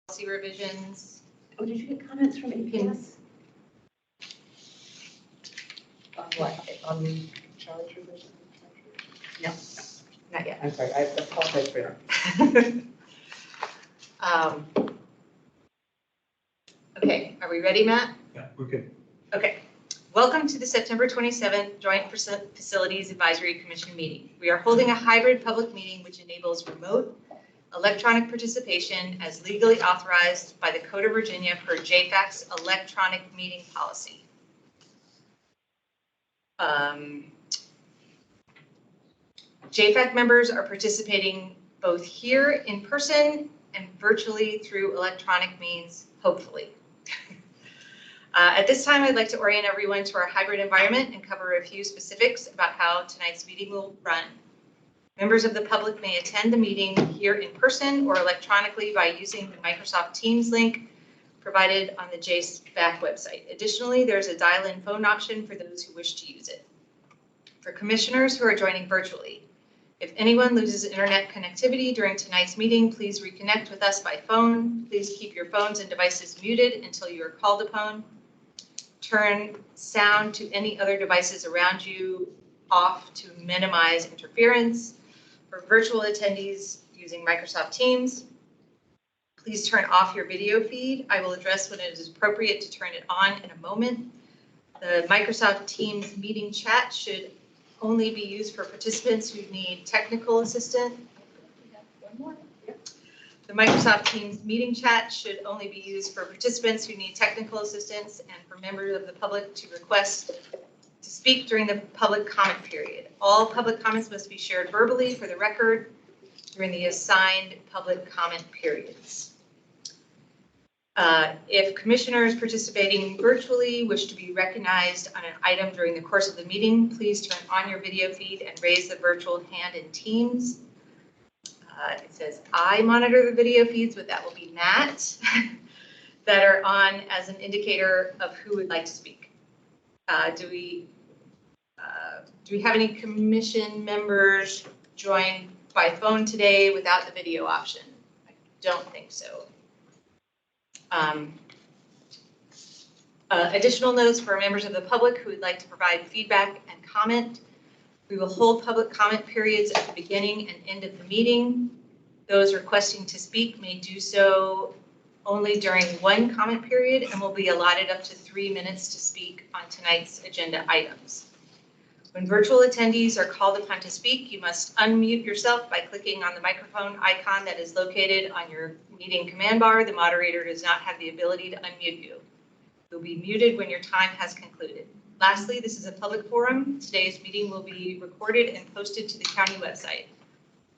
policy revisions. Oh, did you get comments from APS? On what? On charge revision? No, not yet. I'm sorry, I apologize for that. Okay, are we ready, Matt? Yeah, we're good. Okay. Welcome to the September 27th Joint Facilities Advisory Commission meeting. We are holding a hybrid public meeting which enables remote electronic participation as legally authorized by the Code of Virginia per JFAC's electronic meeting policy. JFAC members are participating both here in person and virtually through electronic means, hopefully. At this time, I'd like to orient everyone to our hybrid environment and cover a few specifics about how tonight's meeting will run. Members of the public may attend the meeting here in person or electronically by using the Microsoft Teams link provided on the JFAC website. Additionally, there's a dial-in phone option for those who wish to use it. For commissioners who are joining virtually, if anyone loses internet connectivity during tonight's meeting, please reconnect with us by phone. Please keep your phones and devices muted until you are called upon. Turn sound to any other devices around you off to minimize interference. For virtual attendees using Microsoft Teams, please turn off your video feed. I will address when it is appropriate to turn it on in a moment. The Microsoft Teams meeting chat should only be used for participants who need technical assistance. One more. Yep. The Microsoft Teams meeting chat should only be used for participants who need technical assistance and for members of the public to request to speak during the public comment period. All public comments must be shared verbally for the record during the assigned public comment periods. If commissioners participating virtually wish to be recognized on an item during the course of the meeting, please turn on your video feed and raise the virtual hand in Teams. It says I monitor the video feeds, but that will be Matt, that are on as an indicator of who would like to speak. Do we have any commission members join by phone today without the video option? I don't think so. Additional notes for members of the public who would like to provide feedback and comment. We will hold public comment periods at the beginning and end of the meeting. Those requesting to speak may do so only during one comment period and will be allotted up to 3 minutes to speak on tonight's agenda items. When virtual attendees are called upon to speak, you must unmute yourself by clicking on the microphone icon that is located on your meeting command bar. The moderator does not have the ability to unmute you. You'll be muted when your time has concluded. Lastly, this is a public forum. Today's meeting will be recorded and posted to the county website.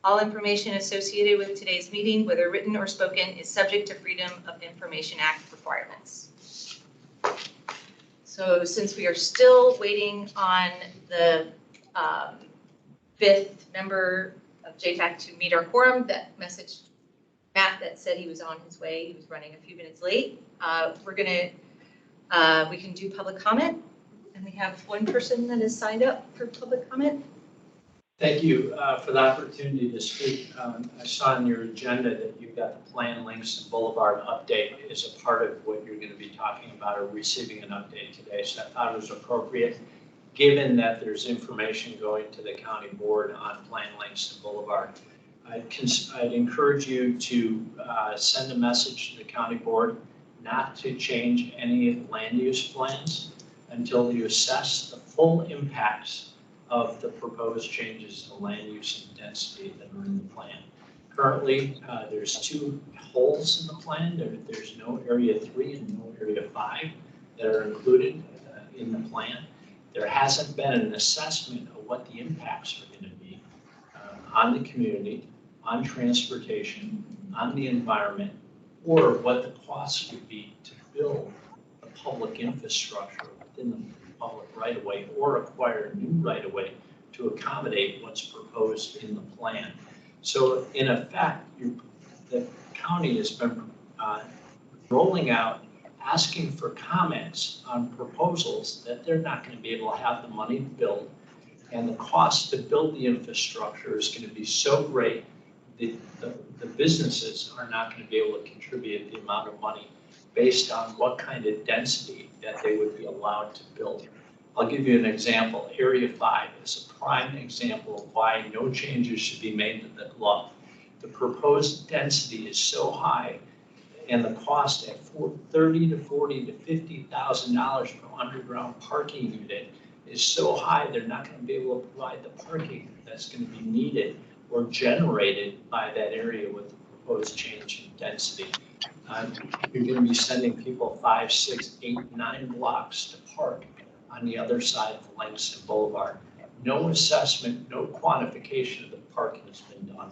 All information associated with today's meeting, whether written or spoken, is subject to Freedom of Information Act requirements. So since we are still waiting on the 5th member of JFAC to meet our quorum, that messaged Matt that said he was on his way. He was running a few minutes late. We can do public comment, and we have one person that is signed up for public comment. Thank you for the opportunity to speak. I saw on your agenda that you've got the plan links and boulevard update as a part of what you're going to be talking about or receiving an update today. So I thought it was appropriate, given that there's information going to the county board on plan links and boulevard. I'd encourage you to send a message to the county board not to change any land use plans until you assess the full impacts of the proposed changes to land use and density that are in the plan. Currently, there's 2 holes in the plan. There's no area 3 and no area 5 that are included in the plan. There hasn't been an assessment of what the impacts are going to be on the community, on transportation, on the environment, or what the costs would be to build the public infrastructure within the public right-of-way or acquire new right-of-way to accommodate what's proposed in the plan. So in effect, the county has been rolling out, asking for comments on proposals that they're not going to be able to have the money to build, and the cost to build the infrastructure is going to be so great the businesses are not going to be able to contribute the amount of money based on what kind of density that they would be allowed to build. I'll give you an example. Area 5 is a prime example of why no changes should be made to the law. The proposed density is so high, and the cost at $30,000 to $40,000 to $50,000 per underground parking unit is so high, they're not going to be able to provide the parking that's going to be needed or generated by that area with the proposed change in density. You're going to be sending people 5, 6, 8, 9 blocks to park on the other side of Langston Boulevard. No assessment, no quantification of the parking has been done.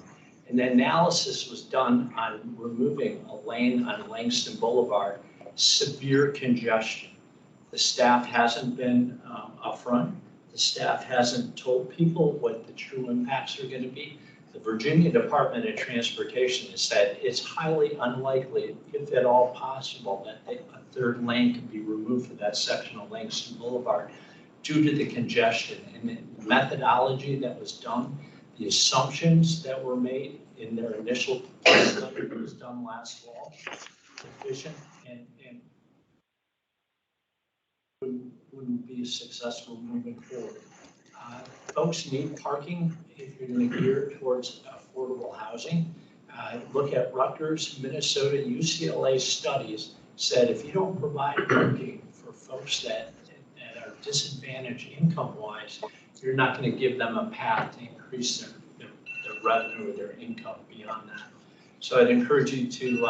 And the analysis was done on removing a lane on Langston Boulevard, severe congestion. The staff hasn't been upfront. The staff hasn't told people what the true impacts are going to be. The Virginia Department of Transportation has said it's highly unlikely, if at all possible, that a third lane could be removed for that section of Langston Boulevard due to the congestion. And the methodology that was done, the assumptions that were made in their initial study that was done last fall, efficient and wouldn't be successful moving forward. Folks need parking if you're going to gear towards affordable housing. Look at Rutgers, Minnesota, UCLA studies said if you don't provide parking for folks that are disadvantaged income-wise, you're not going to give them a path to increase their revenue or their income beyond that. So I'd encourage you to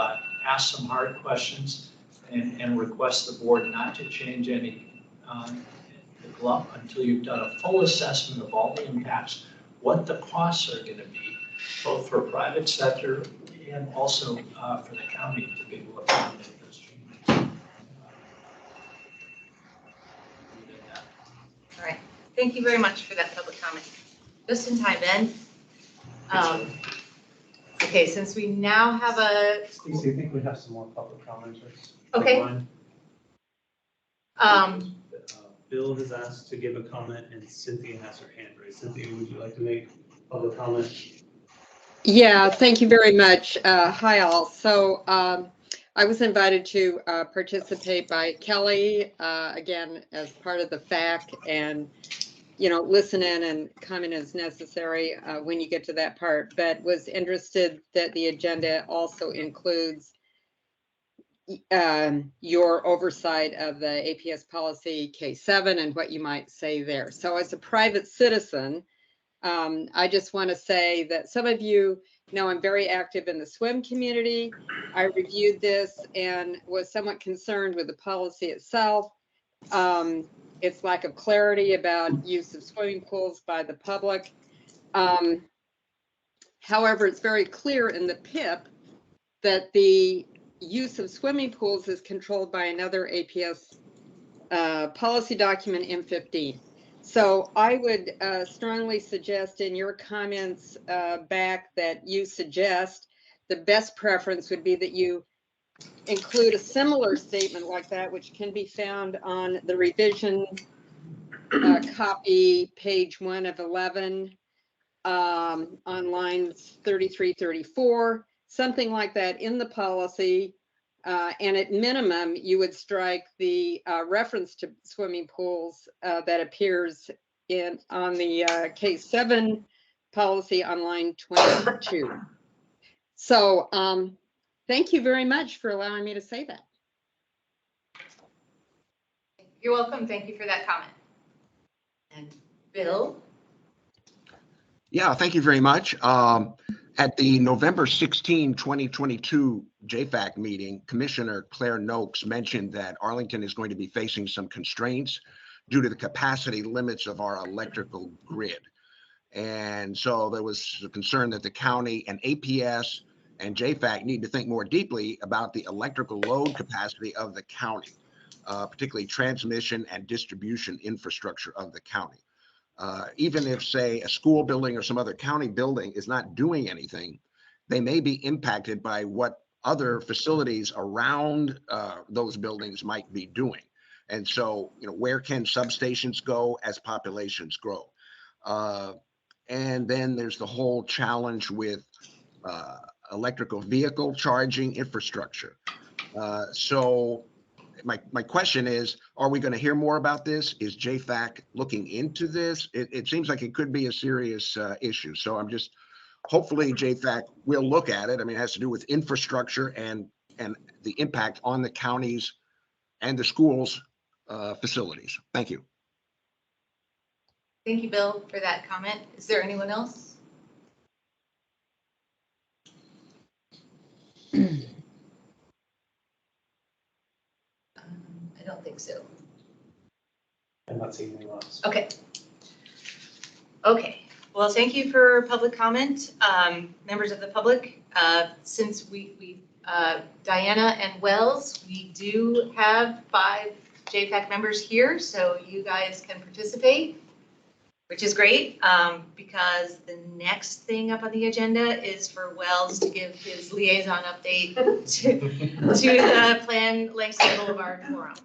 ask some hard questions and request the board not to change any the GLUP until you've done a full assessment of all the impacts, what the costs are going to be, both for private sector and also for the county to be able to accommodate those changes. All right, thank you very much for that public comment. Just in time, Ben. Okay, since we now have a. Stacey, I think we have some more public commenters. Okay. Bill has asked to give a comment and Cynthia has her hand raised. Cynthia, would you like to make public comment? Yeah, thank you very much. Hi all. So I was invited to participate by Kelly, again, as part of the FAC, and, you know, listen in and comment as necessary when you get to that part, but was interested that the agenda also includes your oversight of the APS policy K7 and what you might say there. So as a private citizen, I just want to say that some of you know I'm very active in the swim community. I reviewed this and was somewhat concerned with the policy itself. Its lack of clarity about use of swimming pools by the public. However, it's very clear in the PIP that the use of swimming pools is controlled by another APS policy document, M15. So I would strongly suggest in your comments back that you suggest the best preference would be that you include a similar statement like that, which can be found on the revision copy, page 1 of 11, on lines 33, 34, something like that in the policy. And at minimum, you would strike the reference to swimming pools that appears on the K7 policy on line 22. So thank you very much for allowing me to say that. You're welcome. Thank you for that comment. And Bill? Yeah, thank you very much. At the November 16, 2022 JFAC meeting, Commissioner Claire Noakes mentioned that Arlington is going to be facing some constraints due to the capacity limits of our electrical grid. And so there was a concern that the county and APS and JFAC need to think more deeply about the electrical load capacity of the county, particularly transmission and distribution infrastructure of the county. Even if, say, a school building or some other county building is not doing anything, they may be impacted by what other facilities around those buildings might be doing. And so, you know, where can substations go as populations grow? And then there's the whole challenge with electrical vehicle charging infrastructure. So my question is, are we going to hear more about this? Is JFAC looking into this? It seems like it could be a serious issue. So I'm just, hopefully JFAC will look at it. I mean, it has to do with infrastructure and the impact on the counties and the schools facilities. Thank you. Thank you, Bill, for that comment. Is there anyone else? I don't think so. I'm not seeing anyone else. Okay. Okay. Well, thank you for public comment, members of the public. Since Diana and Wells, we do have 5 JFAC members here, so you guys can participate, which is great, because the next thing up on the agenda is for Wells to give his liaison update to the Plan Langston Boulevard Forum.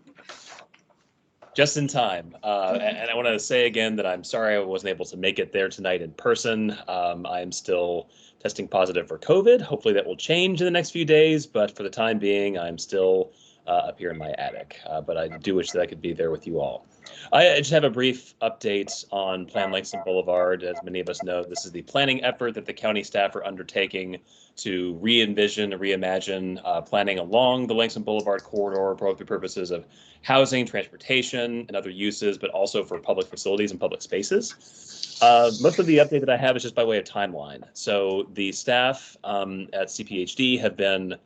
Just in time. And I want to say again that I'm sorry I wasn't able to make it there tonight in person. I'm still testing positive for COVID. Hopefully that will change in the next few days, but for the time being, I'm still up here in my attic. But I do wish that I could be there with you all. I just have a brief update on Plan Langston Boulevard. As many of us know, this is the planning effort that the county staff are undertaking to re-envision and reimagine planning along the Langston Boulevard corridor for both the purposes of housing, transportation, and other uses, but also for public facilities and public spaces. Most of the update that I have is just by way of timeline. So the staff at CPHD have been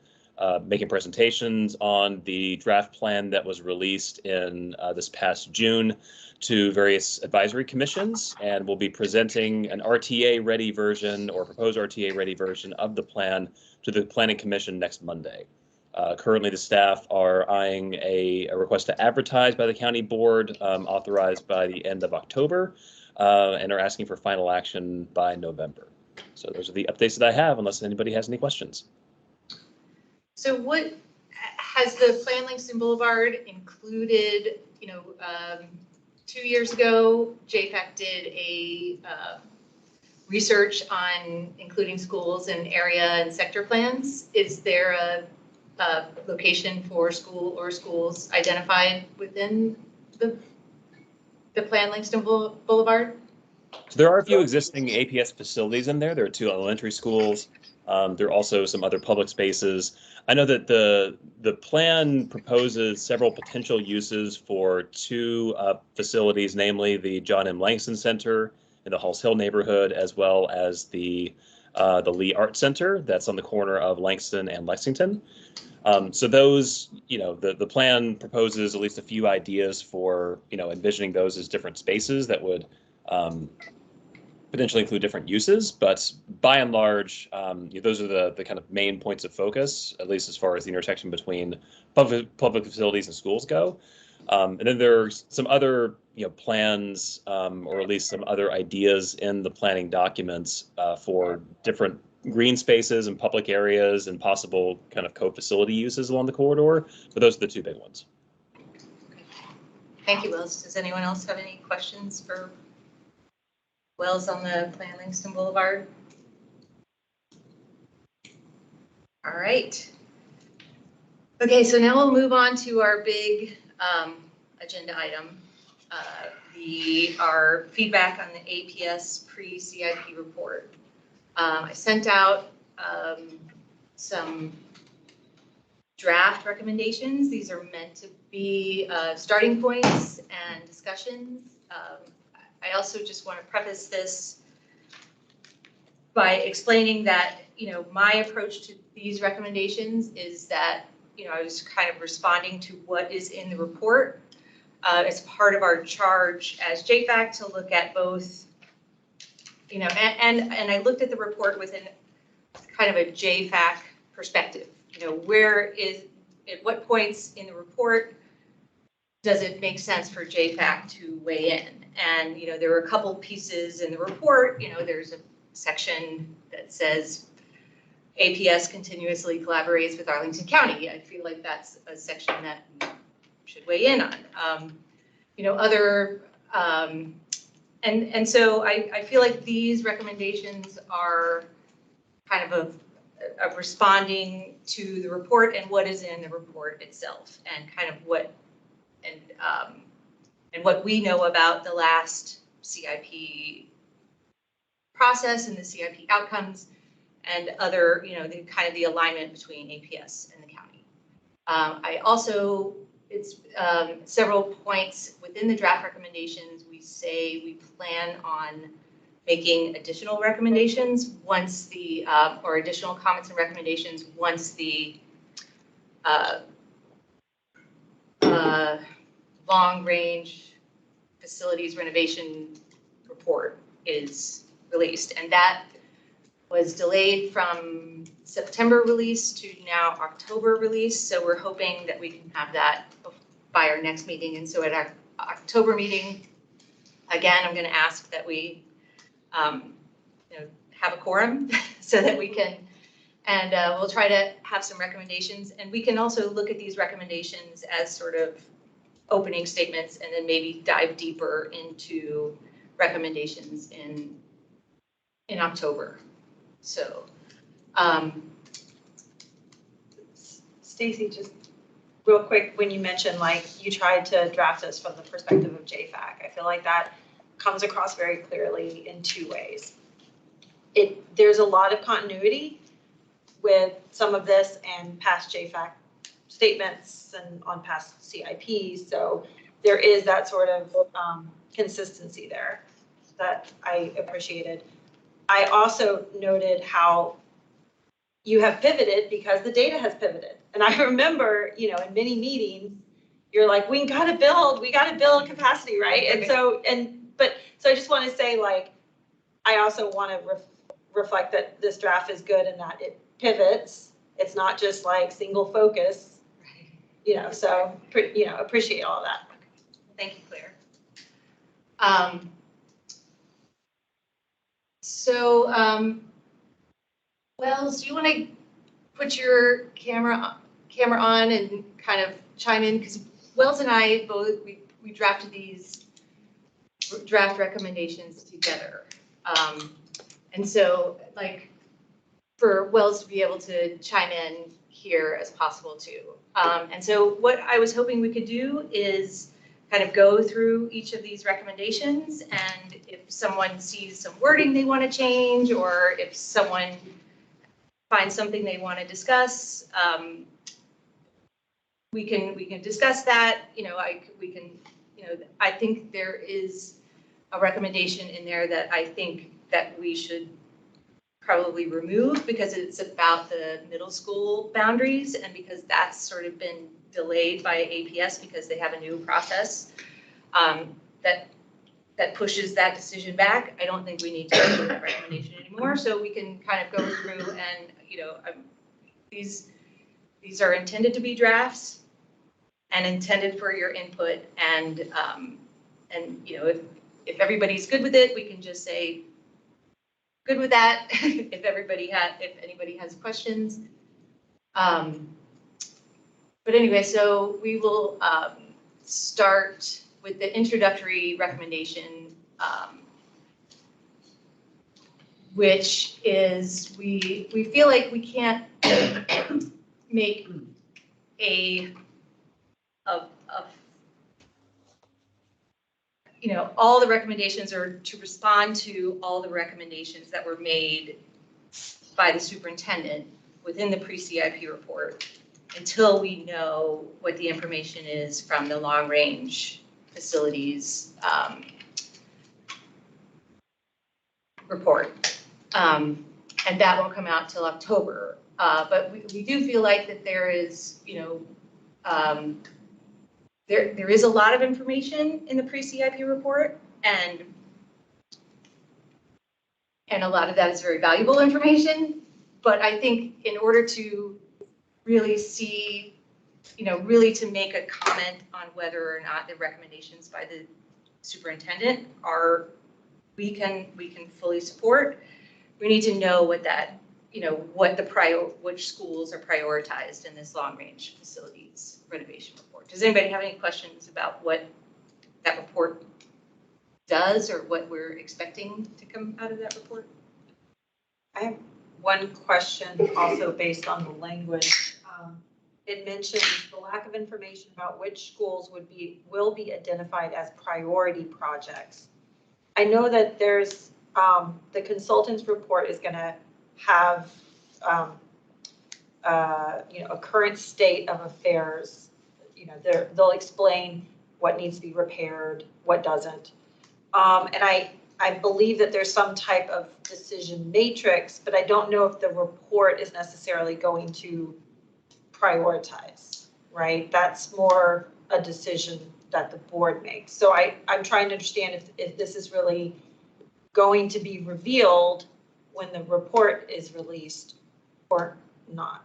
making presentations on the draft plan that was released in this past June to various advisory commissions, and we'll be presenting an RTA-ready version or proposed RTA-ready version of the plan to the Planning Commission next Monday. Currently, the staff are eyeing a request to advertise by the county board, authorized by the end of October, and are asking for final action by November. So those are the updates that I have, unless anybody has any questions. So what has the Plan Langston Boulevard included, 2 years ago, JFAC did a research on including schools in area and sector plans. Is there a location for school or schools identified within the Plan Langston Boulevard? So there are a few existing APS facilities in there. There are 2 elementary schools. There are also some other public spaces. I know that the plan proposes several potential uses for 2 facilities, namely the John M. Langston Center in the Halls Hill neighborhood, as well as the Lee Art Center that's on the corner of Langston and Lexington. So those, the plan proposes at least a few ideas for, envisioning those as different spaces that would potentially include different uses, but by and large, those are the kind of main points of focus, at least as far as the intersection between public facilities and schools go. And then there's some other, plans, or at least some other ideas in the planning documents for different green spaces and public areas and possible kind of co-facility uses along the corridor. But those are the 2 big ones. Thank you, Wells. Does anyone else have any questions for Wells on the Plan Langston Boulevard? All right. Okay, so now we'll move on to our big agenda item, our feedback on the APS pre-CIP report. I sent out some draft recommendations. These are meant to be starting points and discussions. I also just want to preface this by explaining that, my approach to these recommendations is that, I was kind of responding to what is in the report as part of our charge as JFAC to look at both, and I looked at the report within kind of a JFAC perspective. At what points in the report does it make sense for JFAC to weigh in? And, there were a couple pieces in the report. There's a section that says APS continuously collaborates with Arlington County. I feel like that's a section that we should weigh in on. And so I feel like these recommendations are kind of of responding to the report and what is in the report itself, and kind of what and what we know about the last CIP process and the CIP outcomes, and other, the kind of the alignment between APS and the county. I also, it's several points within the draft recommendations, we say we plan on making additional recommendations once the, or additional comments and recommendations once the long-range facilities renovation report is released. And that was delayed from September release to now October release. So we're hoping that we can have that by our next meeting. And so at our October meeting, again, I'm going to ask that we have a quorum so that we can, and we'll try to have some recommendations. And we can also look at these recommendations as sort of opening statements, and then maybe dive deeper into recommendations in October. So, Stacy, just real quick, when you mentioned like you tried to draft this from the perspective of JFAC, I feel like that comes across very clearly in two ways. There's a lot of continuity with some of this and past JFAC statements and on past CIPs. So there is that sort of consistency there that I appreciated. I also noted how you have pivoted because the data has pivoted. And I remember, in many meetings, you're like, we got to build capacity, right? And so I just want to say, like, I also want to reflect that this draft is good and that it pivots. It's not just like single focus. So, appreciate all of that. thank you, Claire. Wells, do you want to put your camera on and kind of chime in? Because Wells and I both, we drafted these draft recommendations together. And so, like, for Wells to be able to chime in here as possible too. And so what I was hoping we could do is kind of go through each of these recommendations, and if someone sees some wording they want to change, or if someone finds something they want to discuss, we can discuss that. I think there is a recommendation in there that I think that we should probably remove, because it's about the middle school boundaries, and because that's sort of been delayed by APS because they have a new process that pushes that decision back. I don't think we need to do that recommendation anymore. So we can kind of go through and, these are intended to be drafts and intended for your input. And if everybody's good with it, we can just say, good with that. if anybody has questions. But anyway, so we will start with the introductory recommendation, which is we feel like we can't make all the recommendations, or to respond to all the recommendations that were made by the superintendent within the pre-CIP report until we know what the information is from the long-range facilities report. And that won't come out till October. But we do feel like that there is, there is a lot of information in the pre-CIP report, and a lot of that is very valuable information. But I think in order to really see, really to make a comment on whether or not the recommendations by the superintendent we can fully support, we need to know what that, which schools are prioritized in this long-range facilities renovation report. Does anybody have any questions about what that report does, or what we're expecting to come out of that report? I have one question also based on the language. It mentions the lack of information about which schools will be identified as priority projects. I know that there's, the consultant's report is gonna have, a current state of affairs. They'll explain what needs to be repaired, what doesn't. And I believe that there's some type of decision matrix, but I don't know if the report is necessarily going to prioritize, right? That's more a decision that the board makes. So I'm trying to understand if this is really going to be revealed when the report is released or not.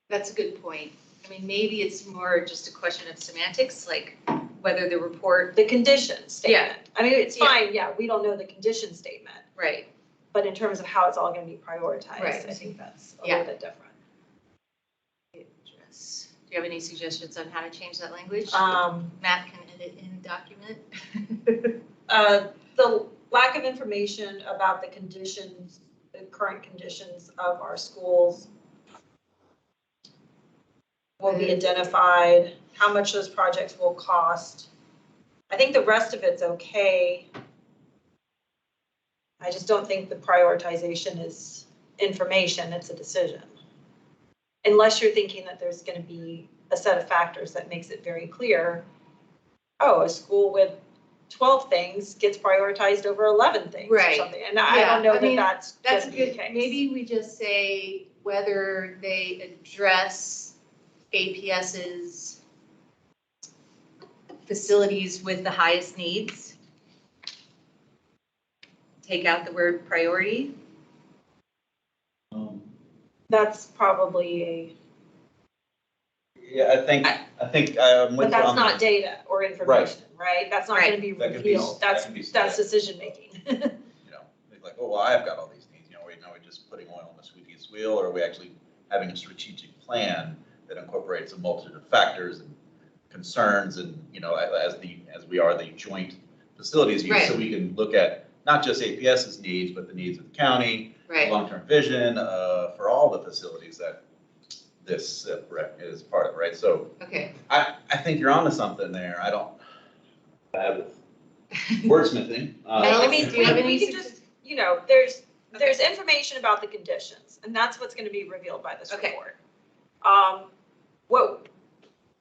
That's a good point. I mean, maybe it's more just a question of semantics, like whether the report. The condition statement. I mean, it's Yeah. fine, yeah, we don't know the condition statement, Right. but in terms of how it's all gonna be prioritized, Right. I think that's a Yeah. little bit different. Address. Do you have any suggestions on how to change that language? Matt can edit in the document. The lack of information about the conditions, the current conditions of our schools will be identified, how much those projects will cost. I think the rest of it's okay. I just don't think the prioritization is information, it's a decision. Unless you're thinking that there's gonna be a set of factors that makes it very clear, oh, a school with 12 things gets prioritized over 11 things or Right. something. And I don't know I mean, that That's a gonna be the good, case. maybe we just say whether they address APS's facilities with the highest needs. Take out the word priority. That's probably Yeah, I think I'm but with you that's on not that. data or information, right? That's not gonna be That could be- revealed. that can be That's decision making. You know, think like, oh, well, I've got all these needs, you know, now we're just putting oil on the sweetest wheel, or are we actually having a strategic plan that incorporates a multitude of factors and concerns and, as we are the joint facilities use, so we can look at not just APS's needs, but the needs of the county, long-term vision, for all the facilities that this is part of, right? So Okay. I think you're onto something there. I don't bad with wordsmithing. I mean, do you have any we can just, there's information about the conditions, and that's what's gonna be revealed by this Okay. report. What,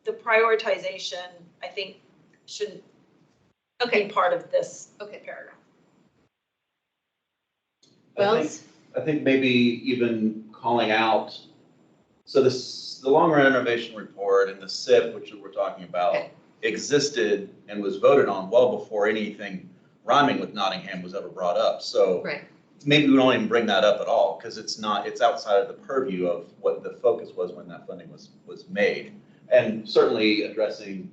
the prioritization, I think, shouldn't be part of this paragraph. I think maybe even calling out, so the long-run innovation report and the SIP, which we're talking about, existed and was voted on well before anything rhyming with Nottingham was ever brought up. So maybe we don't even bring that up at all, because it's outside of the purview of what the focus was when that funding was made. And certainly addressing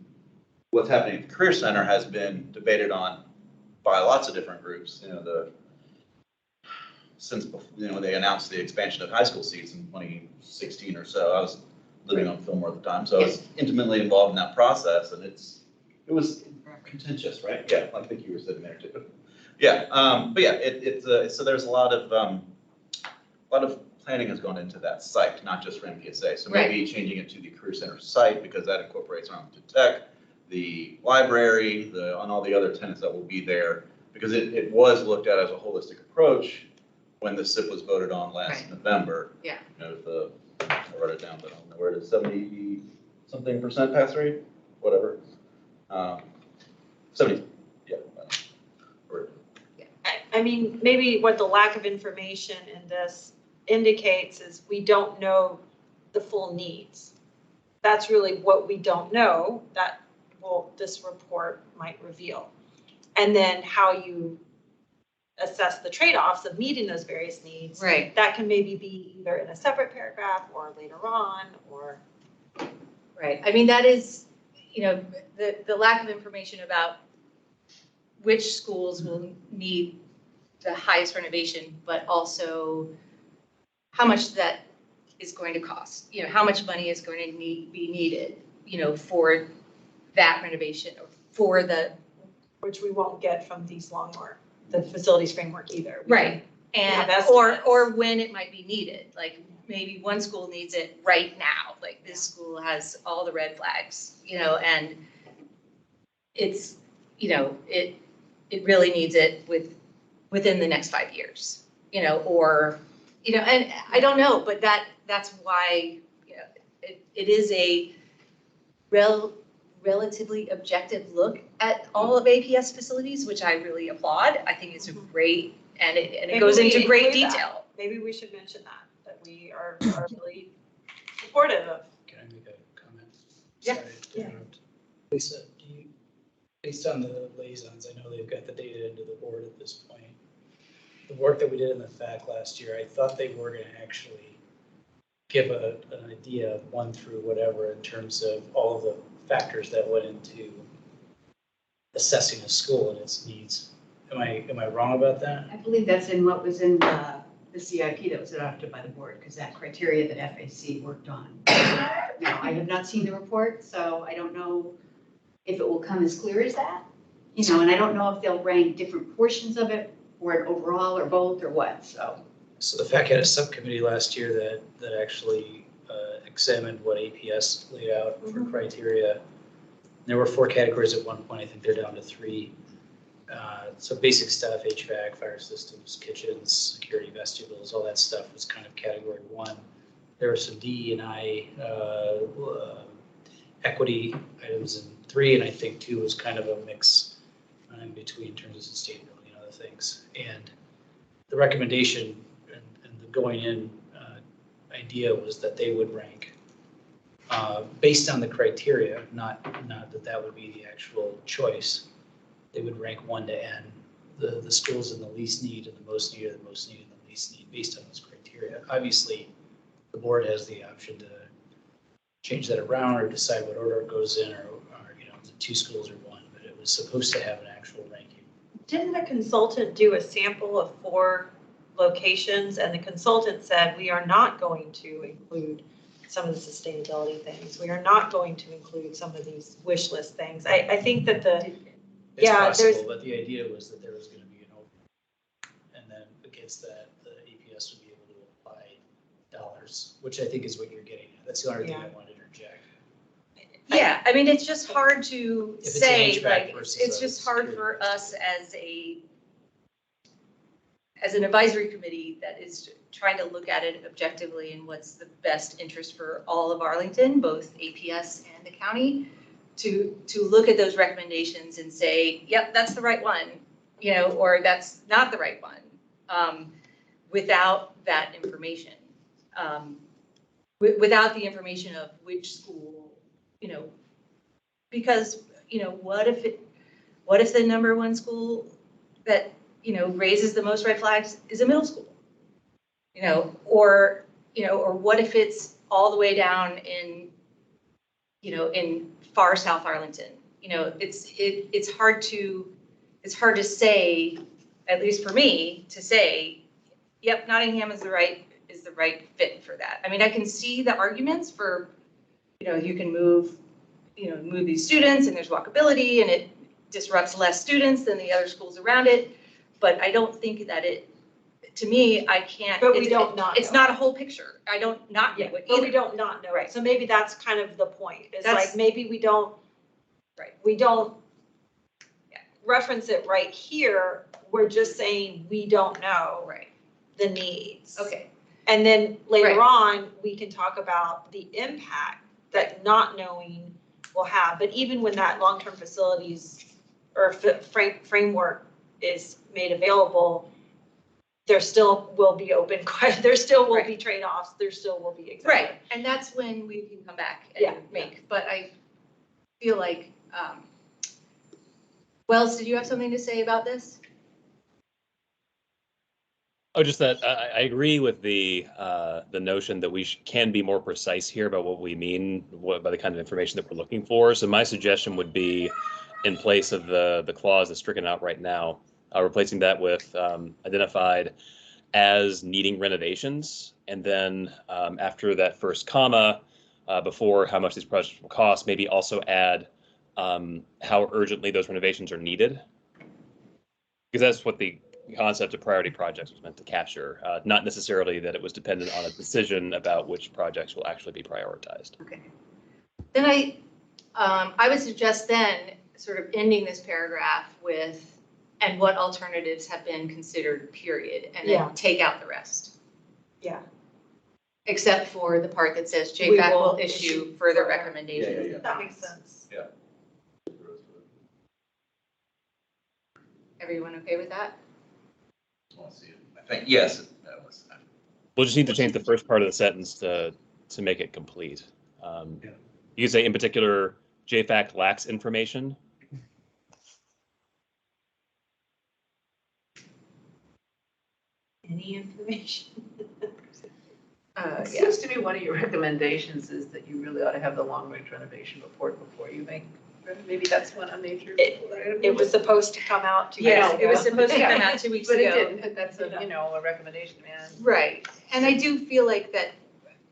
what's happening at the Career Center has been debated on by lots of different groups. Since they announced the expansion of high school seats in 2016 or so. I was living on Fillmore at the time, so I was intimately involved in that process, and it was contentious, right? Yeah, I think you were sitting there too. Yeah, but yeah, so there's a lot of planning has gone into that site, not just for MPSA. So maybe changing it to the Career Center site, because that incorporates Arlington Tech, the library, and all the other tenants that will be there, because it was looked at as a holistic approach when the SIP was voted on last November. Yeah. I wrote it down, but I don't know where it is, 70-something% pass rate, whatever. 70, yeah. I mean, maybe what the lack of information in this indicates is we don't know the full needs. That's really what we don't know that this report might reveal. And then how you assess the trade-offs of meeting those various needs. Right. That can maybe be either in a separate paragraph or later on, or. Right. I mean, that is, the lack of information about which schools will need the highest renovation, but also how much that is going to cost. How much money is going to be needed, for that renovation or for the. Which we won't get from these the facilities framework either. Right. And, Have or estimates. when it might be needed, like maybe one school needs it right now, like this school has all the red flags, and it's, it really needs it within the next 5 years, or, and I don't know, but that's why, it is a relatively objective look at all of APS facilities, which I really applaud. I think it's a great, and it Maybe goes we into great include that. detail. Maybe we should mention that we are really supportive of. Can I make a comment? Yeah. Sorry to interrupt. Lisa, based on the liaisons, I know they've got the data into the board at this point. The work that we did in the FAC last year, I thought they were gonna actually give an idea of 1 through whatever in terms of all of the factors that went into assessing a school and its needs. Am I wrong about that? I believe that's in what was in the CIP that was adopted by the board, because that criteria that FAC worked on. Now, I have not seen the report, so I don't know if it will come as clear as that, and I don't know if they'll rank different portions of it or an overall or both or what, so. So the FAC had a subcommittee last year that actually examined what APS laid out for criteria. There were 4 categories at one point. I think they're down to 3. So basic stuff, HVAC, fire systems, kitchens, security, vestibules, all that stuff was kind of category 1. There were some DE&I equity items in 3, and I think 2 was kind of a mix in between in terms of sustainability and other things. And the recommendation and the going in idea was that they would rank based on the criteria, not that would be the actual choice. They would rank 1 to N, the schools in the least need and the most need, or the most need and the least need based on those criteria. Obviously, the board has the option to change that around or decide what order it goes in, or the 2 schools or 1, but it was supposed to have an actual ranking. Didn't the consultant do a sample of 4 locations, and the consultant said, we are not going to include some of the sustainability things. We are not going to include some of these wish list things. I think that It's Yeah, possible, there's- but the idea was that there was going to be an over. And then against that, the APS would be able to apply dollars, which I think is what you're getting at. That's the only thing I wanted to interject. Yeah, I mean, it's just hard to If it's an say, HVAC like, versus it's a just hard security for us as an advisory committee that is trying to look at it objectively and what's the best interest for all of Arlington, both APS and the county, to look at those recommendations and say, yep, that's the right one, or that's not the right one, without that information. Without the information of which school, because, what if the number 1 school that, raises the most red flags is a middle school? Or what if it's all the way down in far South Arlington? It's hard to say, at least for me, to say, yep, Nottingham is the right fit for that. I mean, I can see the arguments for, you can move these students and there's walkability and it disrupts less students than the other schools around it. But I don't think that to me, I can't. But we don't not It's know. not a whole picture. I don't not know it but we either. don't not know. Right. So maybe that's kind of the point. It's That's- like, maybe we don't reference it right here. We're just saying, we don't know Right. the needs. Okay. And then later Right. on, we can talk about the impact that not knowing will have. But even when that long-term facilities or framework is made available, there still will be there still will be trade-offs, there still will be examples. Right, and that's when we can come back and make, but I feel like, Wells, did you have something to say about this? Oh, just that I agree with the notion that we can be more precise here about what we mean by the kind of information that we're looking for. So my suggestion would be, in place of the clause that's stricken out right now, replacing that with identified as needing renovations, and then after that first comma, before how much these projects will cost, maybe also add how urgently those renovations are needed, because that's what the concept of priority projects was meant to capture, not necessarily that it was dependent on a decision about which projects will actually be prioritized. Okay. Then I would suggest then sort of ending this paragraph with, and what alternatives have been considered, period, and Yeah. then take out the rest. Yeah. Except for the part that says We JFAC will will issue issue further further. recommendations. Yeah. That makes sense. Everyone okay with that? Want to see it? I think, yes, that was, We'll just need to change the first part of the sentence to make it complete. Yeah. You could say, in particular, JFAC lacks information. Any information? It Yeah. seems to me one of your recommendations is that you really ought to have the long-range renovation report before you make, maybe that's one on major. It was supposed to come out 2 Yes, weeks it was ago. supposed to come out 2 weeks But it ago. didn't, but that's a, a recommendation, man. Right, and I do feel like that,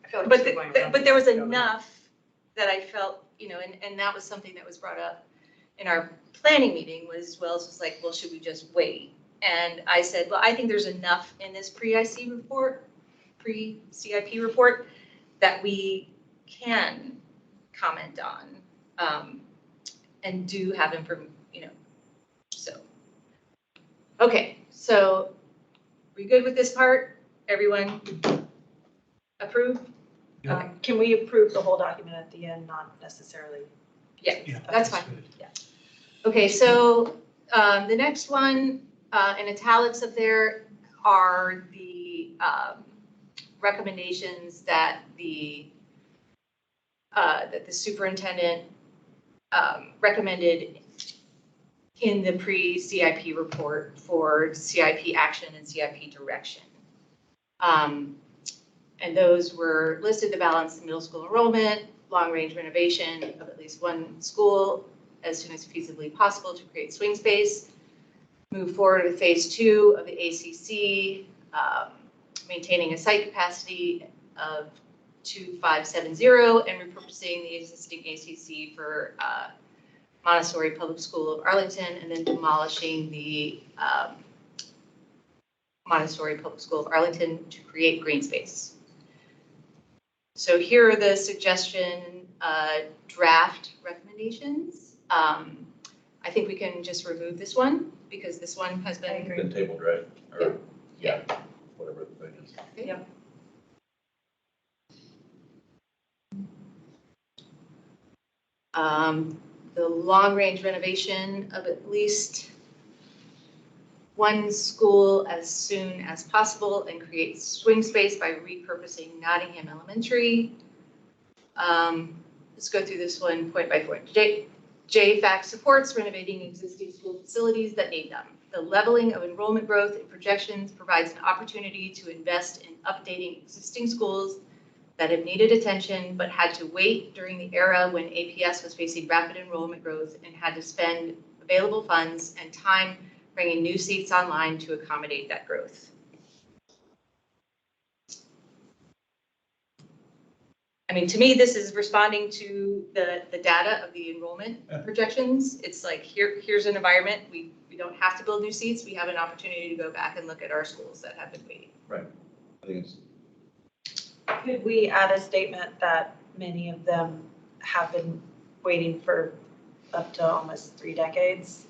I feel like but, we're still going around but there was this. enough that I felt, and that was something that was brought up in our planning meeting, was Wells was like, well, should we just wait? And I said, well, I think there's enough in this pre-CIP report that we can comment on, and do have so. Okay, so we good with this part? Everyone approve? Can we approve the whole document at the end, not necessarily? Yeah, Yeah, that's fine. good. Okay, so the next one in italics up there are the recommendations that the superintendent recommended in the pre-CIP report for CIP action and CIP direction. And those were listed to balance the middle school enrollment, long-range renovation of at least one school as soon as feasibly possible to create swing space, move forward with phase 2 of the ACC, maintaining a site capacity of 2,570 and repurposing the existing ACC for Montessori Public School of Arlington, and then demolishing the Montessori Public School of Arlington to create green space. So here are the suggestion draft recommendations. I think we can just remove this one because this one has been. tabled, right? Or, yeah, whatever the thing is. Yeah. The long-range renovation of at least one school as soon as possible and create swing space by repurposing Nottingham Elementary. Let's go through this one point by point. JFAC supports renovating existing school facilities that need them. The leveling of enrollment growth and projections provides an opportunity to invest in updating existing schools that have needed attention but had to wait during the era when APS was facing rapid enrollment growth and had to spend available funds and time bringing new seats online to accommodate that growth. I mean, to me, this is responding to the data of the enrollment projections. It's like, here's an environment. We don't have to build new seats. We have an opportunity to go back and look at our schools that have been waiting. Right. I think it's, Could we add a statement that many of them have been waiting for up to almost 3 decades,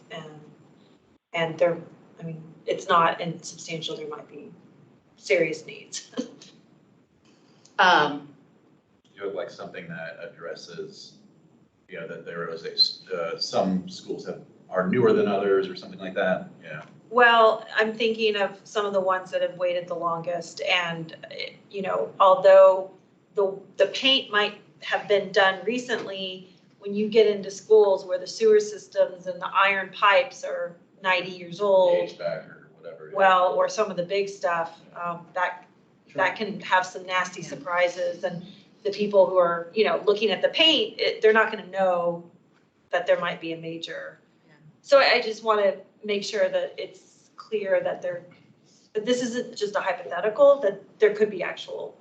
and they're, I mean, it's not insubstantial, there might be serious needs. you have like something that addresses, that there is some schools are newer than others or something like that, yeah. Well, I'm thinking of some of the ones that have waited the longest, and, although the paint might have been done recently, when you get into schools where the sewer systems and the iron pipes are 90 years old, HVAC or whatever. well, or some of the big stuff, that can have some nasty surprises, and the people who are, looking at the paint, they're not gonna know that there might be a major. So I just wanna make sure that it's clear that this isn't just a hypothetical, that there could be actual,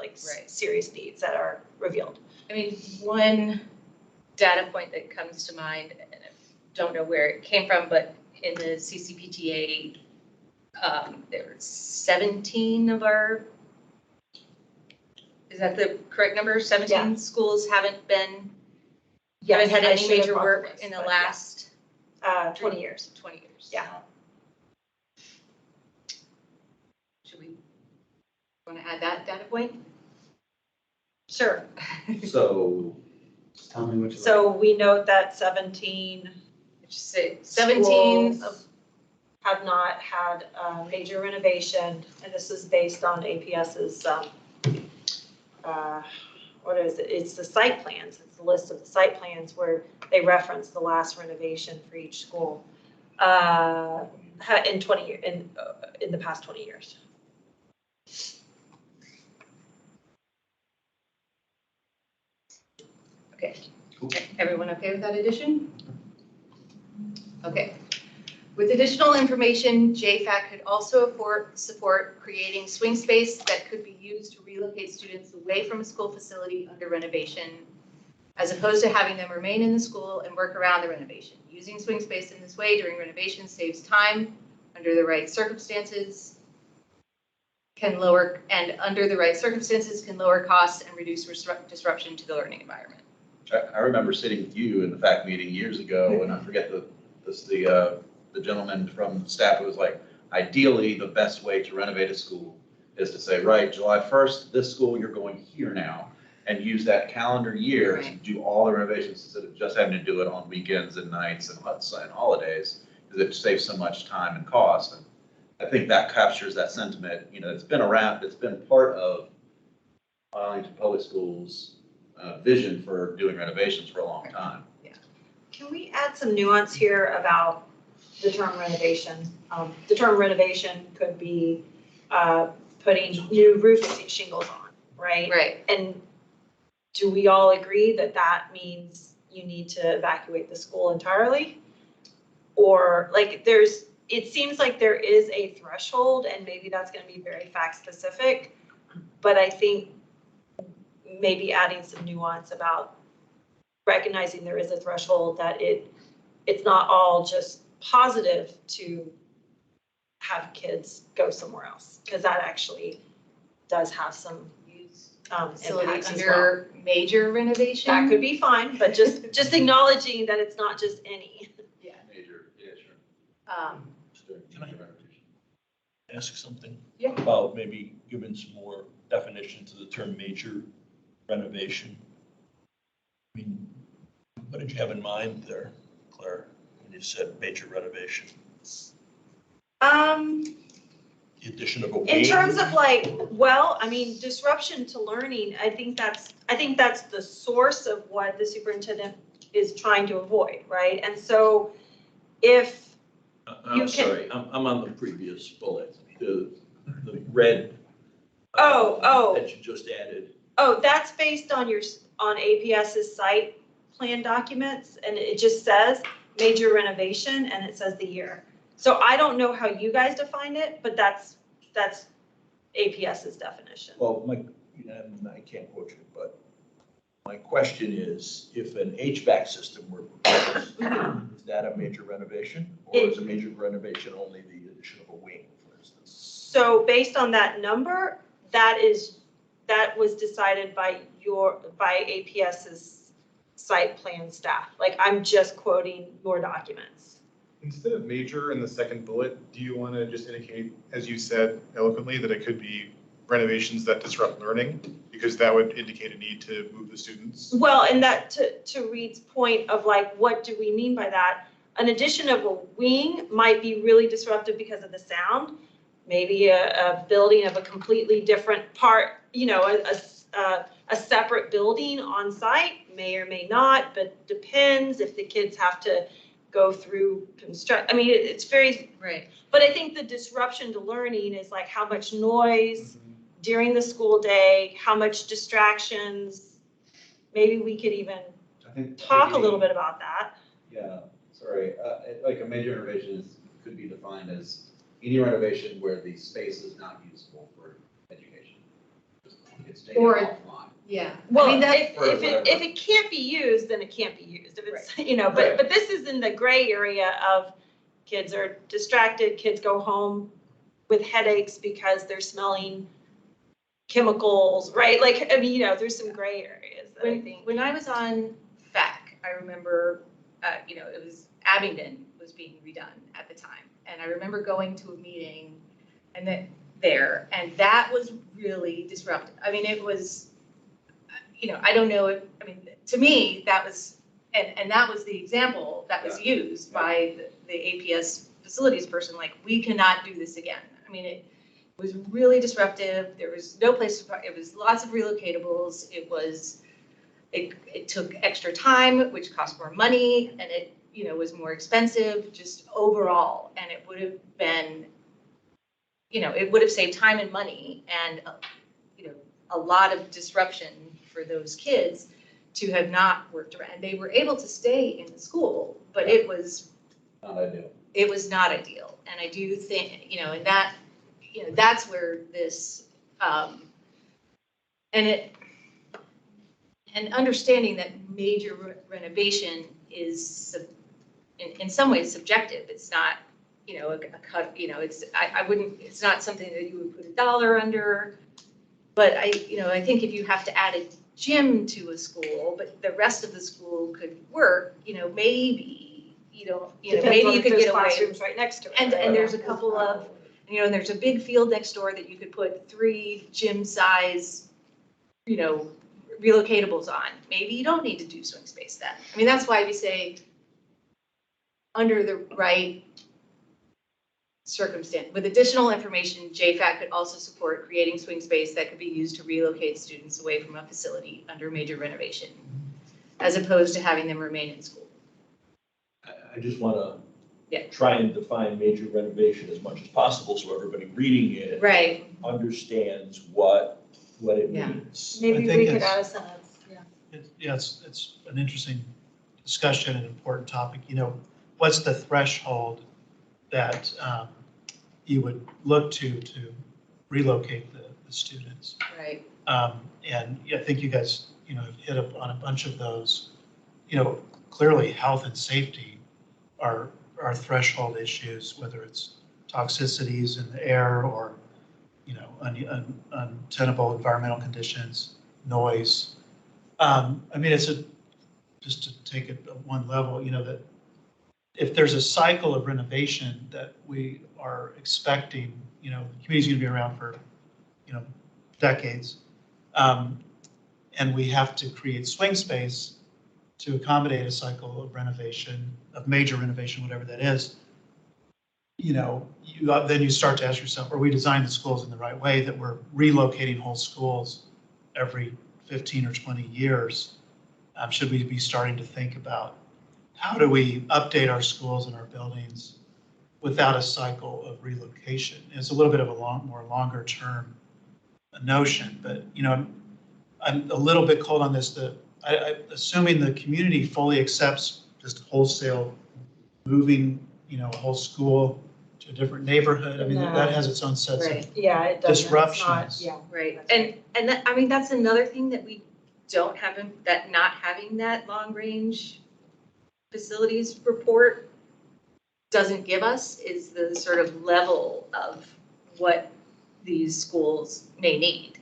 serious needs that are revealed. I mean, one data point that comes to mind, and I don't know where it came from, but in the CCPTA There's 17 of our, is that the correct number? 17 schools haven't had Yes, I any should have major brought the work list, in the but last 20 years. 20 years. Yeah. Should we want to add that data point? Sure. So, Just tell me what you. So we note that 17 Just say 17 schools have not had a major renovation, and this is based on APS's, what is it? It's the site plans. It's the list of the site plans where they reference the last renovation for each school in the past 20 years. Okay, everyone okay with that addition? Okay. With additional information, JFAC could also support creating swing space that could be used to relocate students away from a school facility under renovation, as opposed to having them remain in the school and work around the renovation. Using swing space in this way during renovation saves time under the right circumstances, can lower costs and reduce disruption to the learning environment. I remember sitting with you in the FAC meeting years ago, and I forget the gentleman from the staff who was like, ideally, the best way to renovate a school is to say, right, July 1st, this school, you're going here now, and use that calendar year to do all the renovations instead of just having to do it on weekends and nights and holidays, because it saves so much time and cost. And I think that captures that sentiment. You know, it's been around, it's been part of Arlington Public Schools' vision for doing renovations for a long time. Can we add some nuance here about the term renovation? The term renovation could be putting new roof shingles on, right? Right. And do we all agree that that means you need to evacuate the school entirely? Or like it seems like there is a threshold, and maybe that's going to be very fact specific, but I think maybe adding some nuance about recognizing there is a threshold, that it's not all just positive to have kids go somewhere else, because that actually does have some Facility impacts as well. under major renovation? That could be fine, but just acknowledging that it's not just any. Major, yeah, sure. Can I ask something? Yeah. About maybe giving some more definition to the term major renovation? I mean, what did you have in mind there, Claire, when you said major renovation? The addition of a wing? In terms of disruption to learning, I think that's the source of what the superintendent is trying to avoid, right? And so if I'm sorry, I'm on the previous bullet, the red. That you just added. Oh, that's based on on APS's site plan documents, and it just says major renovation, and it says the year. So I don't know how you guys define it, but that's APS's definition. Well, I can't quote you, but my question is, if an HVAC system were proposed, is that a major renovation? Or is a major renovation only the addition of a wing, for instance? So based on that number, that was decided by APS's site plan staff. Like, I'm just quoting your documents. Instead of major in the second bullet, do you want to just indicate, as you said eloquently, that it could be renovations that disrupt learning? Because that would indicate a need to move the students. Well, and that to Reed's point of like, what do we mean by that? An addition of a wing might be really disruptive because of the sound. Maybe a building of a completely different part, a separate building on site may or may not, but depends if the kids have to go through construct. I mean, it's very, right. But I think the disruption to learning is like how much noise during the school day, how much distractions. Maybe we could even talk a little bit about that. Yeah, sorry, like a major renovation could be defined as any renovation where the space is not useful for education. It's taken offline. Yeah. Well, I mean, if it can't be used, then it can't be used. If it's, but this is in the gray area of kids are distracted, kids go home, with headaches because they're smelling chemicals, right? Like, I mean, you know, there's some gray areas that I think. When I was on FAC, I remember, it was Abingdon was being redone at the time. And I remember going to a meeting and and that was really disruptive. I mean, it was, I don't know if, to me, that was, and that was the example that was used by the APS facilities person, like, we cannot do this again. I mean, it was really disruptive. There was no place to, it was lots of relocatables. It took extra time, which cost more money, and it, was more expensive just overall. And it would have been, it would have saved time and money and, a lot of disruption for those kids to have not worked around. They were able to stay in the school, but it was Not ideal. it was not ideal. And I do think, and that, that's where this, and understanding that major renovation is in some ways subjective. It's not, a cut, it's not something that you would put a dollar under. But I think if you have to add a gym to a school, but the rest of the school could work, maybe, maybe you could get away. Classrooms right next to it. And there's a couple of, and there's a big field next door that you could put 3 gym size, relocatables on. Maybe you don't need to do swing space then. I mean, that's why we say under the right circumstance, with additional information, JFAC could also support creating swing space that could be used to relocate students away from a facility under major renovation, as opposed to having them remain in school. I just want to try and define major renovation as much as possible so everybody reading it Right. understands what it Yeah. means. Maybe I think we could it's- add a sentence, yeah. It's an interesting discussion, an important topic. What's the threshold that you would look to relocate the students? Right. And I think you guys, have hit up on a bunch of those. Clearly health and safety are threshold issues, whether it's toxicities in the air or, untenable environmental conditions, noise. Just to take it at one level, that if there's a cycle of renovation that we are expecting, the community's gonna be around for, decades. And we have to create swing space to accommodate a cycle of renovation, of major renovation, whatever that is. Then you start to ask yourself, are we designing the schools in the right way, that we're relocating whole schools every 15 or 20 years? Should we be starting to think about how do we update our schools and our buildings without a cycle of relocation? It's a little bit of a more longer term notion, but I'm a little bit cold on this. Assuming the community fully accepts just wholesale moving, a whole school to a different neighborhood. I mean, that has its own sets Right. of Yeah, it does. disruptions. Right. And that, that's another thing that we don't have, that not having that long range facilities report doesn't give us, is the sort of level of what these schools may need.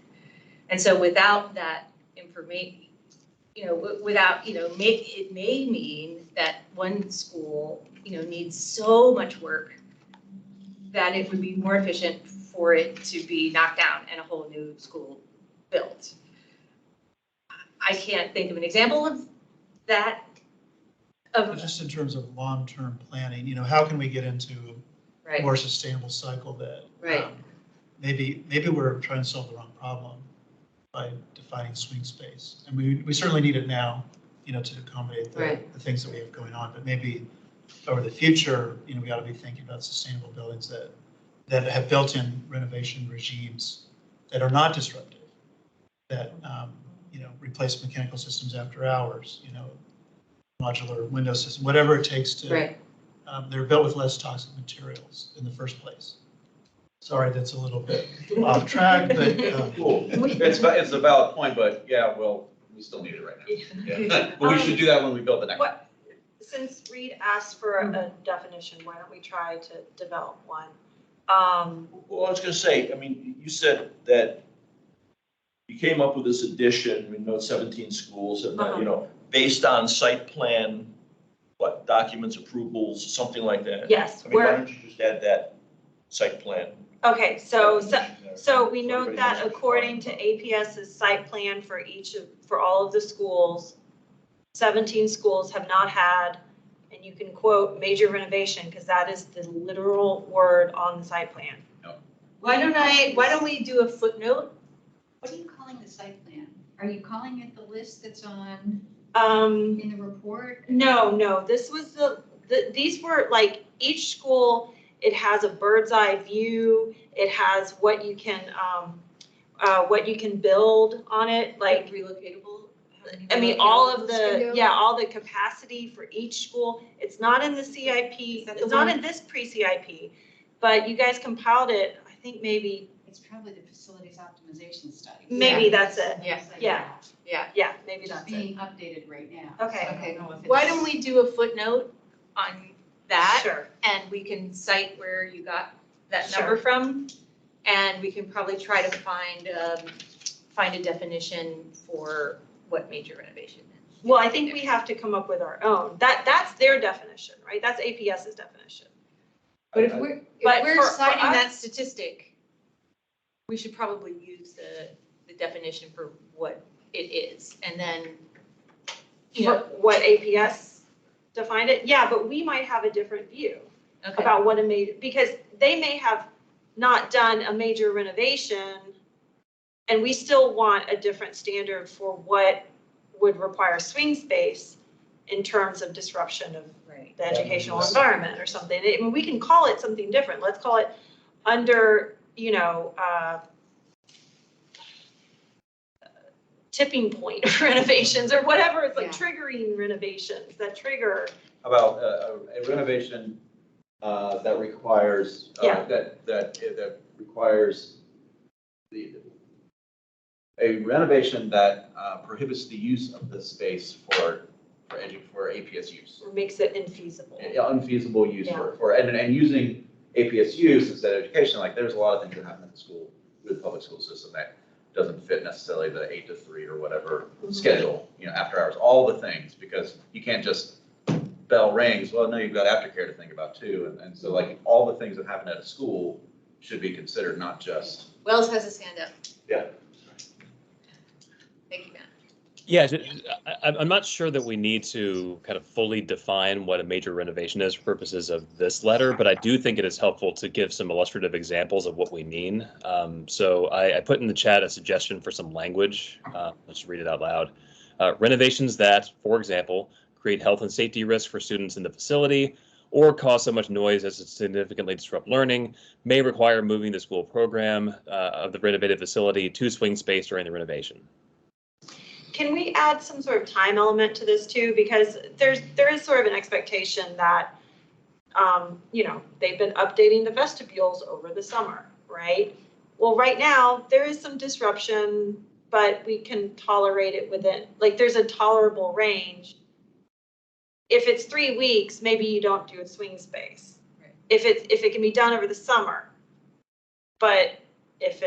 And so without that information, it may mean that one school, needs so much work that it would be more efficient for it to be knocked down and a whole new school built. I can't think of an example of that. But just in terms of long-term planning, how can we get into a Right. more sustainable cycle that Right. maybe we're trying to solve the wrong problem by defining swing space. And we certainly need it now, to accommodate Right. the things that we have going on. But maybe over the future, we ought to be thinking about sustainable buildings that have built-in renovation regimes that are not disruptive, that replace mechanical systems after hours, modular window system, whatever it takes to. Right. They're built with less toxic materials in the first place. Sorry, that's a little bit off track, but. Cool. It's a valid point, but yeah, well, we still need it right now. Yeah. But we should do that when we build the next one. Since Reed asked for a definition, why don't we try to develop one? Well, I was gonna say, I mean, you said that you came up with this addition, we know 17 schools, and that, you know, based on site plan, what, documents, approvals, something like that? Yes, I mean, why we're, don't you just add that site plan? okay, so we So note everybody that knows what according you're to talking APS's site plan for all of the schools, 17 schools have not had, and you can quote, major renovation, because that is the literal word on the site plan. Why don't we do a footnote? What are you calling the site plan? Are you calling it the list that's on, in the report? No, this was these were like, each school, it has a bird's eye view, it has what you can build on it, like, Relocatable? I mean, all the capacity for each school. It's not in the CIP, that the it's not one- in this pre-CIP, but you guys compiled it, I think maybe, It's probably the facilities optimization study. maybe that's it. Yes, Yeah. Yeah. Yeah, maybe It's that's it. being updated right now. Okay. So I don't know if Why it's- don't we do a footnote on that? Sure. And we can cite where you got that Sure. number from. And we can probably try to find a definition for what major renovation is. Well, I think we have to come up with our own. That's their definition, right? That's APS's definition. But if But we're for citing us- that statistic, we should probably use the definition for what it is. And then, you For know, what APS defined it, yeah, but we might have a different view okay. about what a major, because they may have not done a major renovation, and we still want a different standard for what would require swing space in terms of disruption of Right. the educational environment or something. I mean, we can call it something different. Let's call it under, tipping point renovations or whatever. It's like triggering renovations that trigger. How about a renovation that requires, Yeah. that requires a renovation that prohibits the use of this space for APS use. Or makes it infeasible. Unfeasible use Yeah. and using APS use instead of education, like there's a lot of things that happen in the school, with the public school system that doesn't fit necessarily the 8 to 3 or whatever schedule, after hours, all the things, because you can't just bell rings, well, no, you've got aftercare to think about too. And so like all the things that happen at a school should be considered, not just. Wells has his hand up. Yeah. Thank you, Matt. Yeah, I'm not sure that we need to kind of fully define what a major renovation is for purposes of this letter, but I do think it is helpful to give some illustrative examples of what we mean. So I put in the chat a suggestion for some language. Let's read it out loud. Renovations that, for example, create health and safety risks for students in the facility or cause so much noise as to significantly disrupt learning may require moving the school program of the renovated facility to swing space during the renovation. Can we add some sort of time element to this too? Because there is sort of an expectation that, they've been updating the vestibules over the summer, right? Well, right now, there is some disruption, but we can tolerate it within, like, there's a tolerable range. If it's 3 weeks, maybe you don't do a swing space. Right. If it can be done over the summer. But if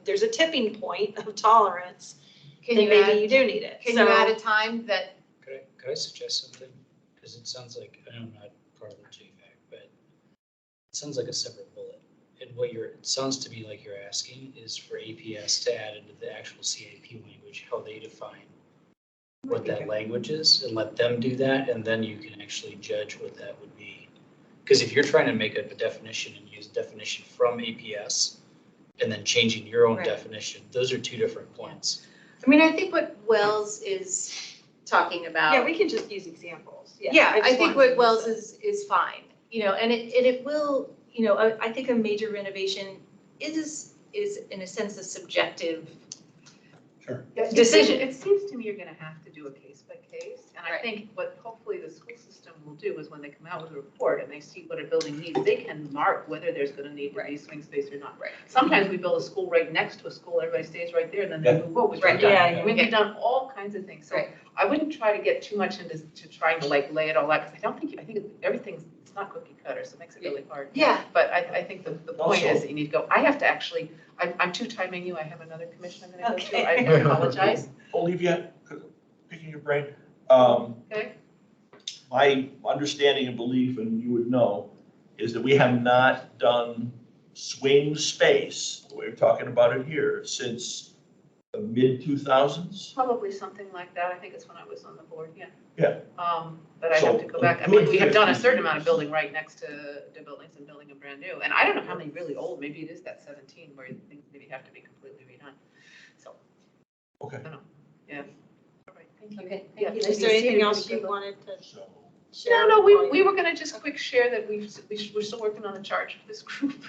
there's a tipping point of tolerance, Can then you maybe add, you do need it. can So- you add a time that, Could I suggest something? Because it sounds like, I know I'm not part of the JFAC, but it sounds like a separate bullet. And it sounds to me like you're asking is for APS to add into the actual CIP language, how they define what that language is, and let them do that, and then you can actually judge what that would be. Because if you're trying to make a definition and use definition from APS, and then changing your own Right. definition, those are two different points. I mean, I think what Wells is talking about. Yeah, we can just use examples. Yeah, just I think wanted to what use Wells it. is fine, and it will, I think a major renovation is in a sense a subjective decision. It seems to me you're gonna have to do a case by case, and I Right. think what hopefully the school system will do is when they come out with a report and they see what a building needs, they can mark whether there's gonna need to be swing space or not. Right. Sometimes we build a school right next to a school, everybody stays right there, and then they move over. Right. Yeah, I mean, we've done all kinds of things, so Right. I wouldn't try to get too much into trying to like lay it all out, because I think everything's, it's it's not cookie cutter, so it makes it really hard. Yeah. But I think the point is that you need to go, I have to actually, I'm two-timing you, I have another commission I'm gonna go to, I apologize. Olivia, picking your brain. Okay. My understanding and belief, and you would know, is that we have not done swing space, the way we're talking about it here, since the mid-2000s. Probably something like that, I think it's when I was on the board, yeah. Yeah. But I have to go back, I mean, we have done a certain amount of building right next to the buildings and building them brand new. And I don't know how many really old, maybe it is that 17 where things maybe have to be completely redone, so. Okay. I don't know, yeah. All right, thank you. Okay, Yeah, Is there anything else you wanted to So, share? No, we were gonna just quick share that we're still working on the charge for this group.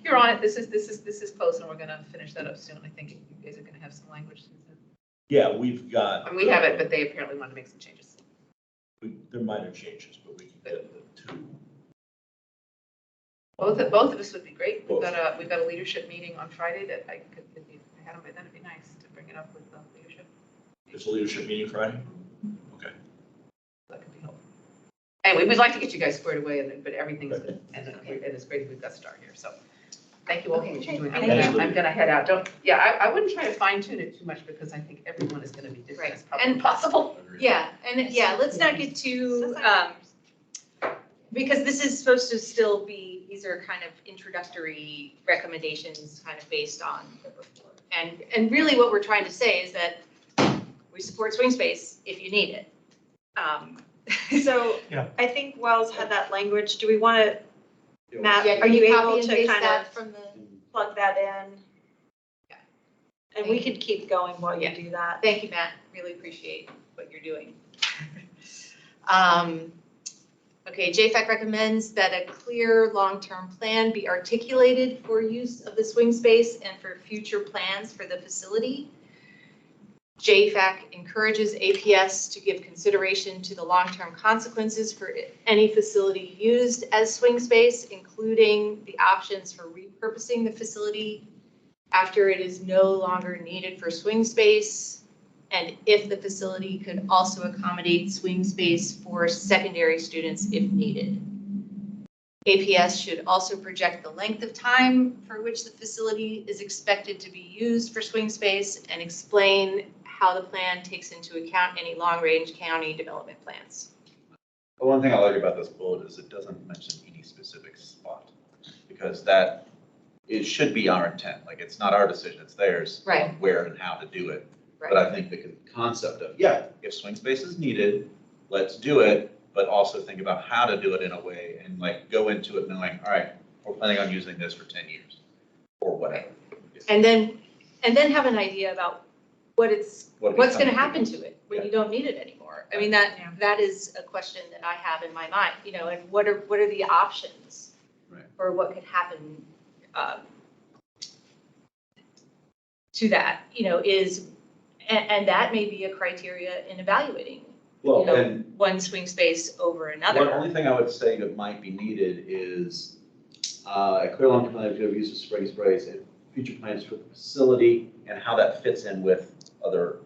You're on it, this is close and we're gonna finish that up soon. I think you guys are gonna have some language. yeah, we've got. And we have it, but they apparently want to make some changes. They're minor changes, but we can get them to. Both of us would be great. We've Both. got a leadership meeting on Friday that I could, if I had them by then, it'd be nice to bring it up with the leadership. There's a leadership meeting Friday? Okay. That could be helpful. Anyway, we'd like to get you guys squared away, but everything's good. And it's great that we've got Star here, so. Thank you all for what you're doing. I'm gonna head out. I wouldn't try to fine tune it too much because I think everyone is gonna be different as probably And- possible. Yeah, and yeah, let's not get too, because this is supposed to still be, these are kind of introductory recommendations kind of based on the report. And really what we're trying to say is that we support swing space if you need it. So Yeah. I think Wells had that language. Do we want to, Matt, Yeah, are can you copy able and to paste kind that of from the? plug that in? Yeah. And we could keep going while you Yeah. do that. Thank you, Matt. Really appreciate what you're doing. Okay, JFAC recommends that a clear long-term plan be articulated for use of the swing space and for future plans for the facility. JFAC encourages APS to give consideration to the long-term consequences for any facility used as swing space, including the options for repurposing the facility after it is no longer needed for swing space, and if the facility could also accommodate swing space for secondary students if needed. APS should also project the length of time for which the facility is expected to be used for swing space and explain how the plan takes into account any long-range county development plans. The one thing I like about this bullet is it doesn't mention any specific spot, because that should be our intent. Like, it's not our decision, it's theirs. Right. On where and how to do it. Right. But I think the concept of, yeah, if swing space is needed, let's do it, but also think about how to do it in a way and like go into it knowing, all right, we're planning on using this for 10 years or whatever. And then have an idea about what's going to happen to it when you don't need it anymore. I mean, that is a question that I have in my mind, you know, and what are the options Right. for what could happen to that, you know, and that may be a criteria in evaluating, Well, you know, and one swing space over the another. only thing I would say that might be needed is a clear long-term plan of use of spring sprays and future plans for the facility and how that fits in with other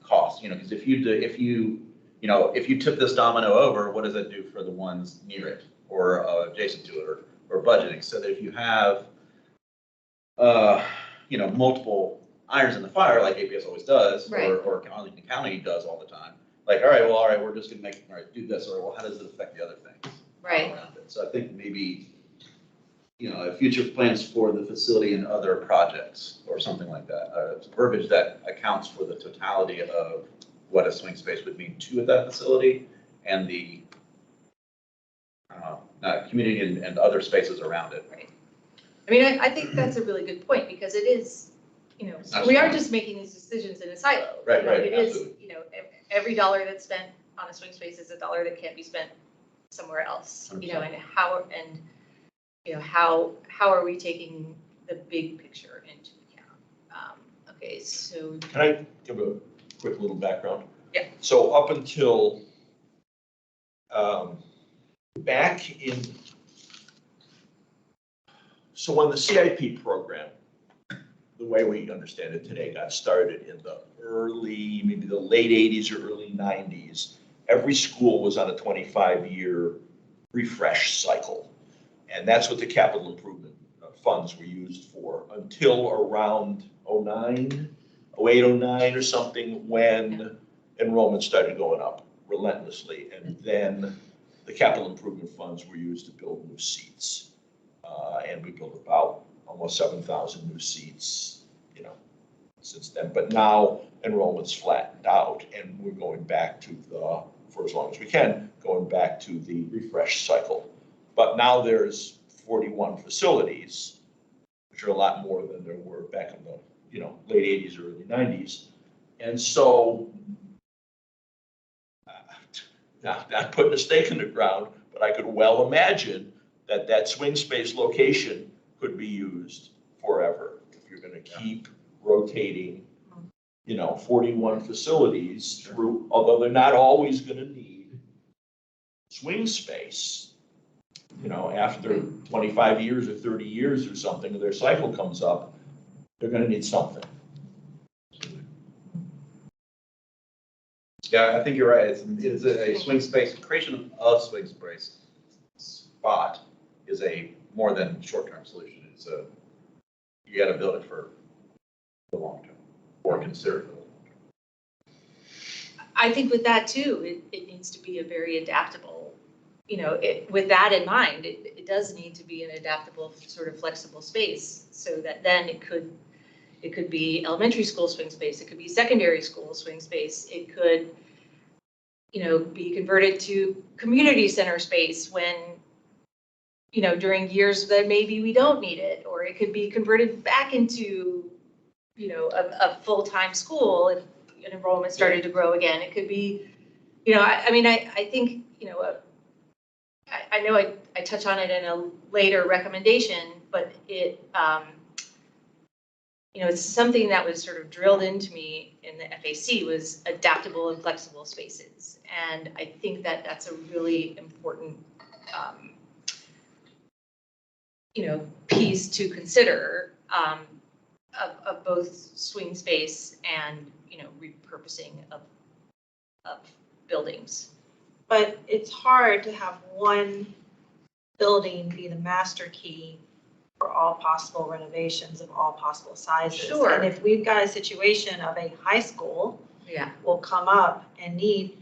costs, you know, because if you tip this domino over, what does that do for the ones near it or adjacent to it or budgeting? So that if you have, multiple irons in the fire, like APS always does, Right. or Arlington County does all the time, like, all right, we're just gonna do this, or well, how does it affect the other things Right. around it? So I think maybe, future plans for the facility and other projects or something like that, verbiage that accounts for the totality of what a swing space would mean to that facility and the community and other spaces around it. Right. I mean, I think that's a really good point because it is, you know, we are just making these decisions in a silo. Right, You know, right, It is, absolutely. you know, every dollar that's spent on a swing space is a dollar that can't be spent somewhere else, you know, and how are we taking the big picture into account? Okay, so. Can I give a quick little background? Yeah. So up until back in, so when the CIP program, the way we understand it today, got started in the maybe the late 80s or early 90s, every school was on a 25-year refresh cycle. And that's what the capital improvement funds were used for until around 09, 08, 09 or something, when enrollment started going up relentlessly. And then the capital improvement funds were used to build new seats. And we built about almost 7,000 new seats, since then. But now enrollment's flattened out and we're going back to for as long as we can, going back to the refresh cycle. But now there's 41 facilities, which are a lot more than there were back in the, late 80s, early 90s. And so, not putting a stake in the ground, but I could well imagine that swing space location could be used forever. If you're gonna keep rotating, 41 facilities through, although they're not always gonna need swing space. After 25 years or 30 years or something, their cycle comes up, they're gonna need something. Yeah, I think you're right. It's a swing space, creation of swing space spot is a more than short-term solution. You gotta build it for the long term, or consider it for the long term. I think with that too, it needs to be a very adaptable, with that in mind, it does need to be an adaptable, sort of flexible space, so that then it could be elementary school swing space, it could be secondary school swing space, it could, be converted to community center space when, during years that maybe we don't need it, or it could be converted back into, a full-time school if enrollment started to grow again. It could be, I think, I know I touch on it in a later recommendation, but it's something that was sort of drilled into me in the FAC was adaptable and flexible spaces. And I think that that's a really important, piece to consider of both swing space and, repurposing of buildings. But it's hard to have one building be the master key for all possible renovations of all possible sizes. Sure. And if we've got a situation of a high school Yeah. will come up and we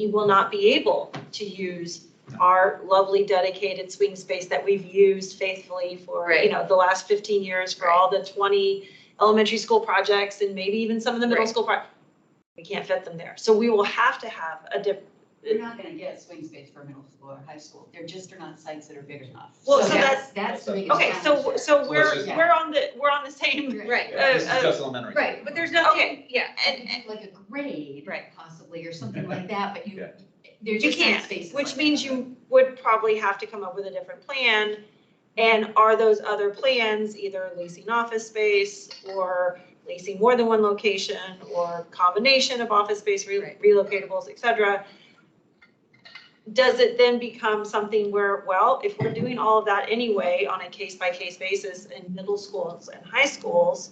will not be able to use our lovely dedicated swing space that we've used faithfully for, Right. The last 15 years for all the 20 elementary school projects and maybe even some of the middle Right. school projects. We can't fit them there. So we will have to have a different. You're not gonna get swing space for middle school or high school. There just are not sites that are big enough. Well, so that's the biggest Okay, challenge so there. we're, Yeah. we're on the same. Right. This is just elementary. Right, but there's nothing, Okay. yeah. And like a grade, Right. possibly, or something like that, but Yeah. there's You just not can't, spaces which like means that. you would probably have to come up with a different plan. And are those other plans either leasing office space or leasing more than one location or combination of office space, Right. relocatables, et cetera? Does it then become something where, well, if we're doing all of that anyway on a case-by-case basis in middle schools and high schools,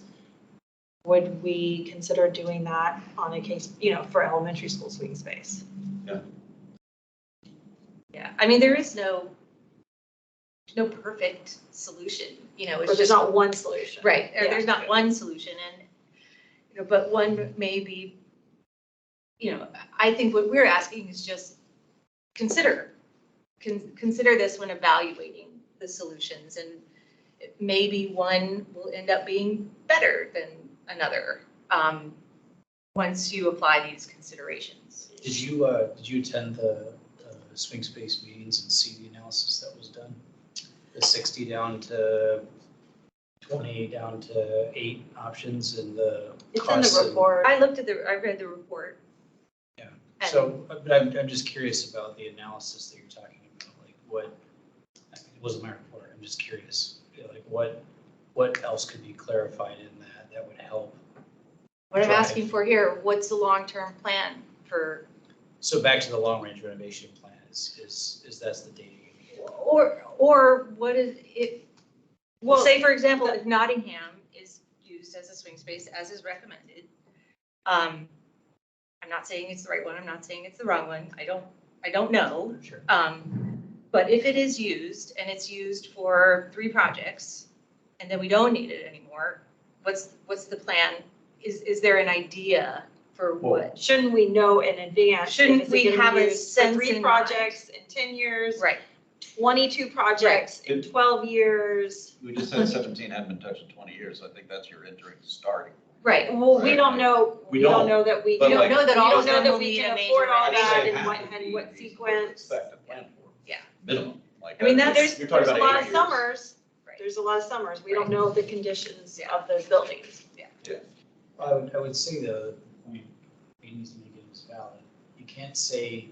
would we consider doing that on a case, for elementary school swing space? Yeah, I mean, there is no perfect solution, Or it's there's just, not one solution. right, or Yeah. there's not one solution, and, but one may be, I think what we're asking is just consider this when evaluating the solutions, and maybe one will end up being better than another, once you apply these considerations. Did you attend the swing space meetings and see the analysis that was done? The 60 down to 20 down to 8 options and the It's in costs the and- report. I read the report. Yeah, And- so, but I'm just curious about the analysis that you're talking about, like what, it wasn't my report, I'm just curious, like what else could be clarified in that would help? What I'm drive? asking for here, what's the long-term plan for, So back to the long-range renovation plan is that's the data you need. or what is it? Well, say for example, if Nottingham is used as a swing space as is recommended, I'm not saying it's the right one, I'm not saying it's the wrong one, I don't know. Sure. But if it is used and it's used for 3 projects and then we don't need it anymore, what's the plan? Is there an idea for what? Shouldn't we know in advance? Shouldn't if it's we gonna be have a used for sense 3 in mind? projects in 10 years? Right. 22 projects in 12 years. We just said 17 hadn't been touched in 20 years, so I think that's your entering starting. Right. Well, we don't know, We we don't don't, know that we, but we like- don't know that all we of them will need can a major afford all renovation. that They and have what, to and be what reasonable sequence. expect and plan for. Yeah. Minimum, like. I mean, There's you're talking a about lot 8 of years. summers, Right. there's a lot of summers. We don't Right. know the conditions Yeah. of those buildings. I would say though, the point Amy's making is valid. You can't say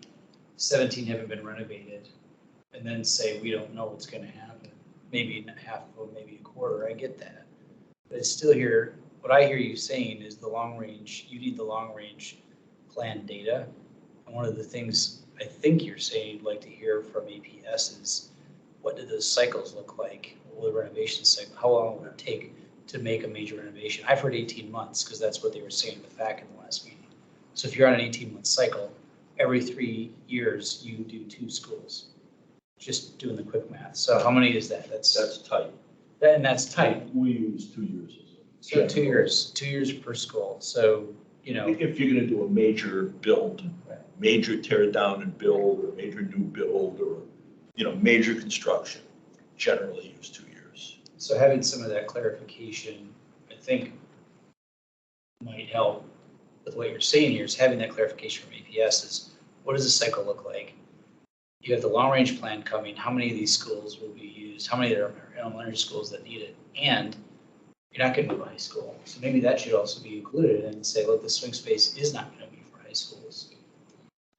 17 haven't been renovated and then say we don't know what's gonna happen. Maybe half of them, maybe a quarter, I get that. But it's still here, what I hear you saying is the long range, you need the long range plan data. And one of the things I think you're saying you'd like to hear from APS is what do those cycles look like? What will the renovation cycle, how long will it take to make a major renovation? I've heard 18 months because that's what they were saying in the FAC in the last meeting. So if you're on an 18-month cycle, every 3 years you do 2 schools. Just doing the quick math. So how many is that? That's tight. and that's tight. We use 2 years as a. So 2 years per school. So, you know, If you're gonna do a major build, major tear down and build, or major new build, or, major construction, generally use 2 years. so having some of that clarification, I think might help with what you're saying here is having that clarification from APS is what does the cycle look like? You have the long range plan coming, how many of these schools will be used, how many are elementary schools that need it? And you're not gonna move a high school. So maybe that should also be included and say, look, the swing space is not gonna be for high schools.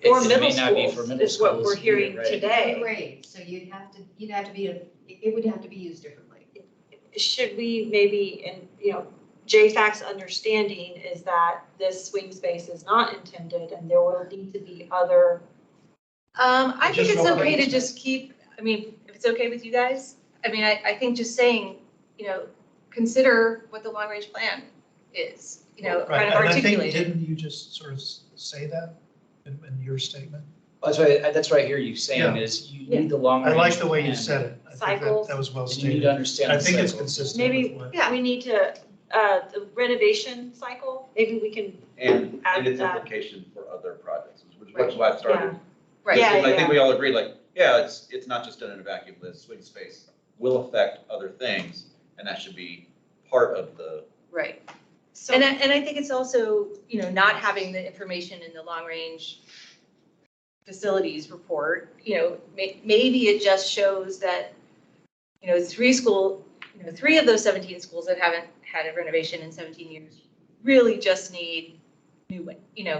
Or It middle may not be for schools middle is what schools we're either, hearing right? today. Grades, so it would have to be used differently. Should we maybe, and JFAC's understanding is that this swing space is not intended and there will need to be other. I think Just it's no okay to comments. just keep, I mean, if it's okay with you guys, I mean, I think just saying, consider what the long range plan is, kind of articulate it. Didn't you just sort of say that in your statement? That's what I hear you saying is you need the long I range. like the way you plan, said it. I think Cycles. that was well and you need stated. to understand I the think it's cycles. consistent with Maybe, what. we need to, the renovation cycle, maybe we can And add its that. implication for other projects, which is why I started. Right. Yeah, I yeah. think we all agree, like, yeah, it's not just done in a vacuum, the swing space will affect other things, and that should be part of the. Right. So, And I think it's also, not having the information in the long range facilities report, maybe it just shows that, 3 of those 17 schools that haven't had a renovation in 17 years really just need new,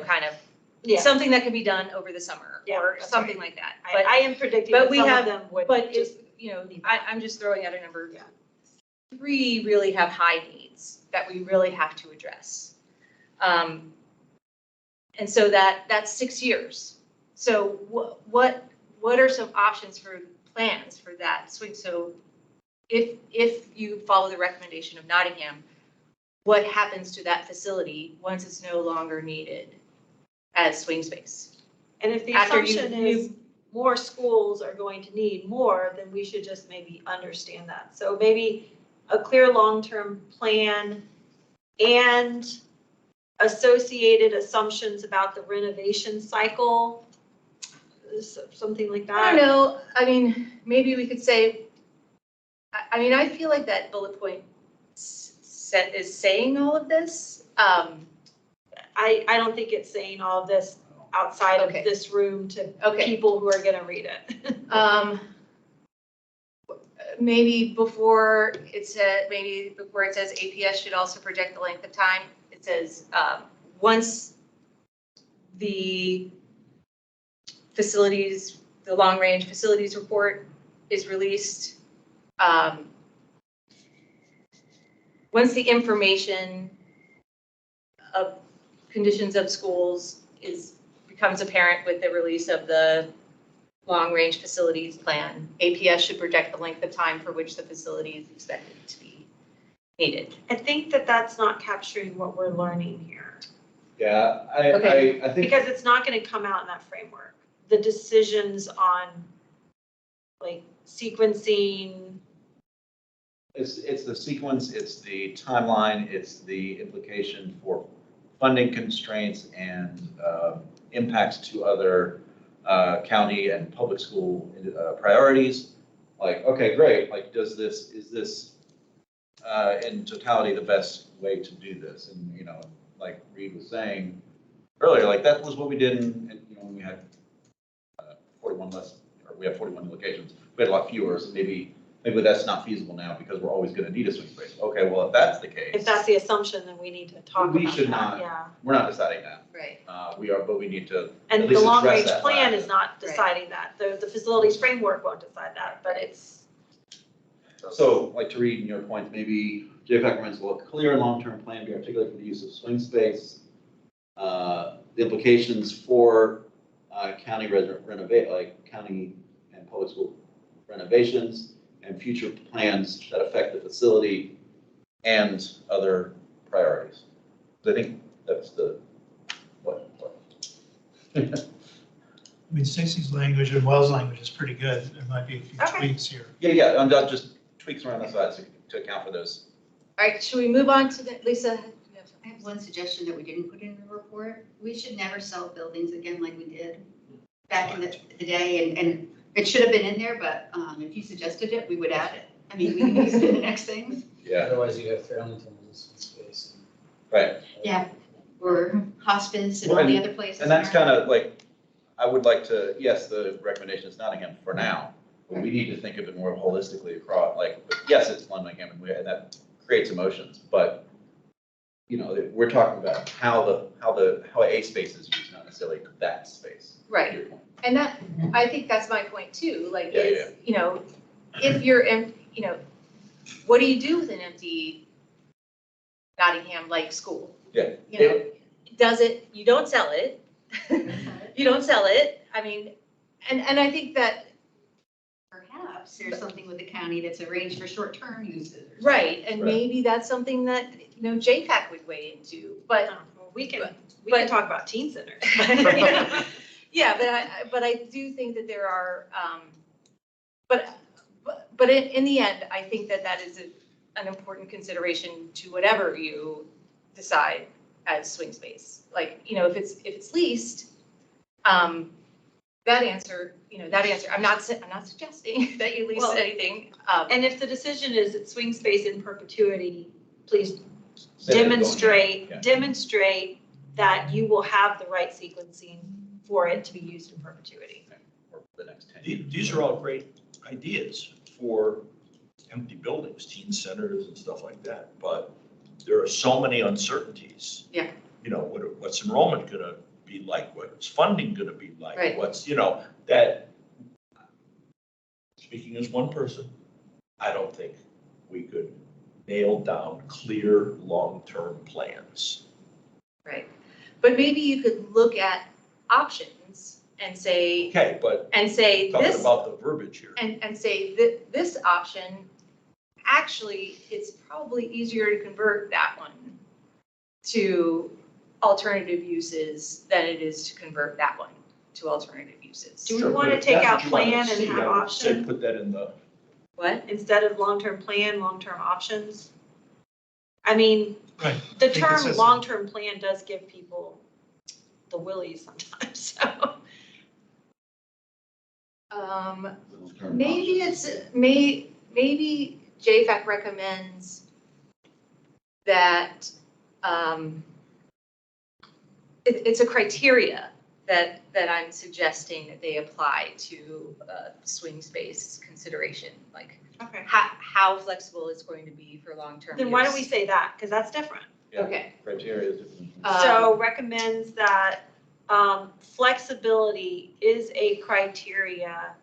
kind of yeah, something that can be done over the summer Yeah, or that's something like that. I am predicting but that we some have- of them would But just. if, I'm just throwing out a number. Yeah. 3 really have high needs that we really have to address. And so that's 6 years. So what are some options for plans for that swing? So if you follow the recommendation of Nottingham, what happens to that facility once it's no longer needed as swing space? And if the After assumption is more schools are going to need more, then we should just maybe understand that. So maybe a clear long-term plan and associated assumptions about the renovation cycle, something like that. I don't know. I mean, maybe we could say, I feel like that bullet point set is saying all of this. I don't think it's saying all of this outside of Okay. this room to Okay. people who are gonna read it. Maybe before it says APS should also project the length of time, it says, once the facilities, the long-range facilities report is released, once the information of conditions of schools becomes apparent with the release of the long-range facilities plan, APS should project the length of time for which the facility is expected to be needed. I think that that's not capturing what we're learning here. Yeah, Okay. I think. Because it's not gonna come out in that framework. The decisions on like sequencing? It's the sequence, it's the timeline, it's the implication for funding constraints and impacts to other county and public school priorities. Like, okay, great, like, is this in totality the best way to do this? And, you know, like Reed was saying earlier, like that was what we did when we had 41 less, or we have 41 locations. We had a lot fewer, so maybe that's not feasible now because we're always going to need a swing space. Okay, well, if that's the case. If that's the assumption, then we need to talk about that. We should not, Yeah. we're not deciding that. Right. We are, but we need to And at the least long address range that plan fact. is not deciding that. The facilities framework won't decide that, but it's. So, like to read in your points, maybe JFAC recommends a clear long-term plan be articulated for the use of swing space. The implications for county renovate, like county and public school renovations and future plans that affect the facility and other priorities. I think that's the, what? I mean, Stacy's language and Wells' language is pretty good. There might be a few Okay. tweaks here. Yeah, I'm not just tweaks around the sides to account for those. All right, should we move on to the, Lisa? I have one suggestion that we didn't put in the report. We should never sell buildings again like we did back in the day, and it should have been in there, but if you suggested it, we would add it. I mean, we can use it in the next things. Yeah, Otherwise you have Arlington as a space. right. Yeah, or hospice and all the other places. And that's kind of like, I would like to, yes, the recommendation is Nottingham for now, but we need to think of it more holistically across, like, yes, it's Nottingham and that creates emotions, but you know, we're talking about how a space is used, not necessarily that space. Right. Your point. And that, I think that's my point too, like, Yeah, it's, you know, if you're, you know, what do you do with an empty Nottingham-like school? Yeah. You know, you don't sell it. You don't sell it. I mean, and I think that. Perhaps there's something with the county that's arranged for short-term uses. Right, and Right. maybe that's something that, you know, JFAC would weigh into, but. We can But- talk about teen centers. Yeah, but I do think that there are, but in the end, I think that is an important consideration to whatever you decide as swing space. Like, you know, if it's leased, that answer, I'm not suggesting that you lease Well, anything. And if the decision is that swing space in perpetuity, please Say that demonstrate going, that you will have the right sequencing for it to be used in perpetuity. Or the next 10 years. These are all great ideas for empty buildings, teen centers and stuff like that, but there are so many uncertainties. Yeah. You know, what's enrollment gonna be like, what's funding gonna be like? Right. What's, you know, that, speaking as one person, I don't think we could nail down clear long-term plans. Right, but maybe you could look at options and say, Okay, but this. talking about the verbiage here. And say that this option, actually, it's probably easier to convert that one to alternative uses than it is to convert that one to alternative uses. Do we Sure, want but to if take that's out what you wanna plan see, and have I would say option put that in the, What? instead of long-term plan, long-term options? I mean, Right. the Be term consistent. long-term plan does give people the willies sometimes, so. Long-term Maybe options. maybe JFAC recommends that, it's a criteria that I'm suggesting that they apply to swing space consideration, like Okay. how flexible it's going to be for long-term Then why don't use. we say that? Because that's different. Yeah, Okay. Criteria is different. So recommends that flexibility is a criteria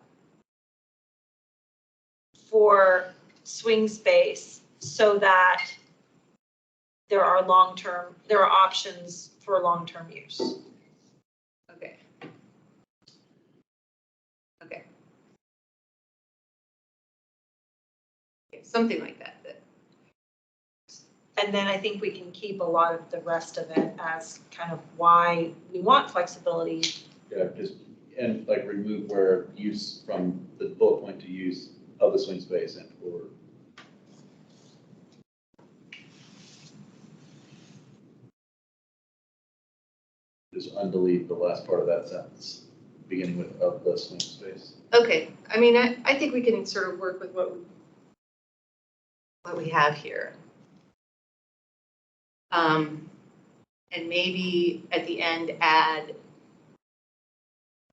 for swing space so that there are options for long-term use. Okay. Okay. Okay, something like that. And then I think we can keep a lot of the rest of it as kind of why we want flexibility. Yeah, because And like remove where use from the bullet point to use of the swing space and or. Just undelete the last part of that sentence, beginning with of the swing space. Okay, I mean, I think we can sort of work with what we have here. And maybe at the end add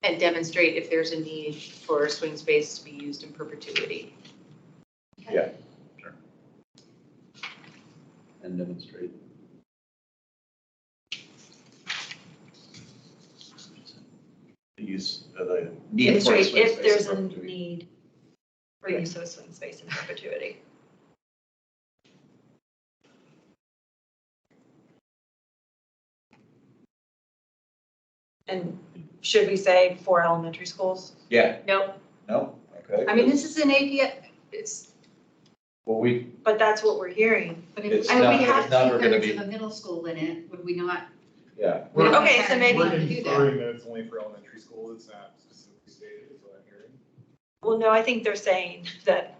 and demonstrate if there's a need for swing space to be used in perpetuity. Yeah, sure. And demonstrate. The use of the need for a Demonstrate swing if space there's in a perpetuity. need for use of a swing space in perpetuity. And should we say for elementary schools? Yeah, Nope. no, okay. I mean, this is an APS, it's, Well, we, But that's what we're hearing. But It's if we not- have it's never gonna two-thirds be- of a middle school in it, would we not? yeah. we don't Okay, have so maybe- We're anyone to do that? inferring that it's only for elementary schools, it's not specifically stated, is what I'm hearing. Well, no, I think they're saying that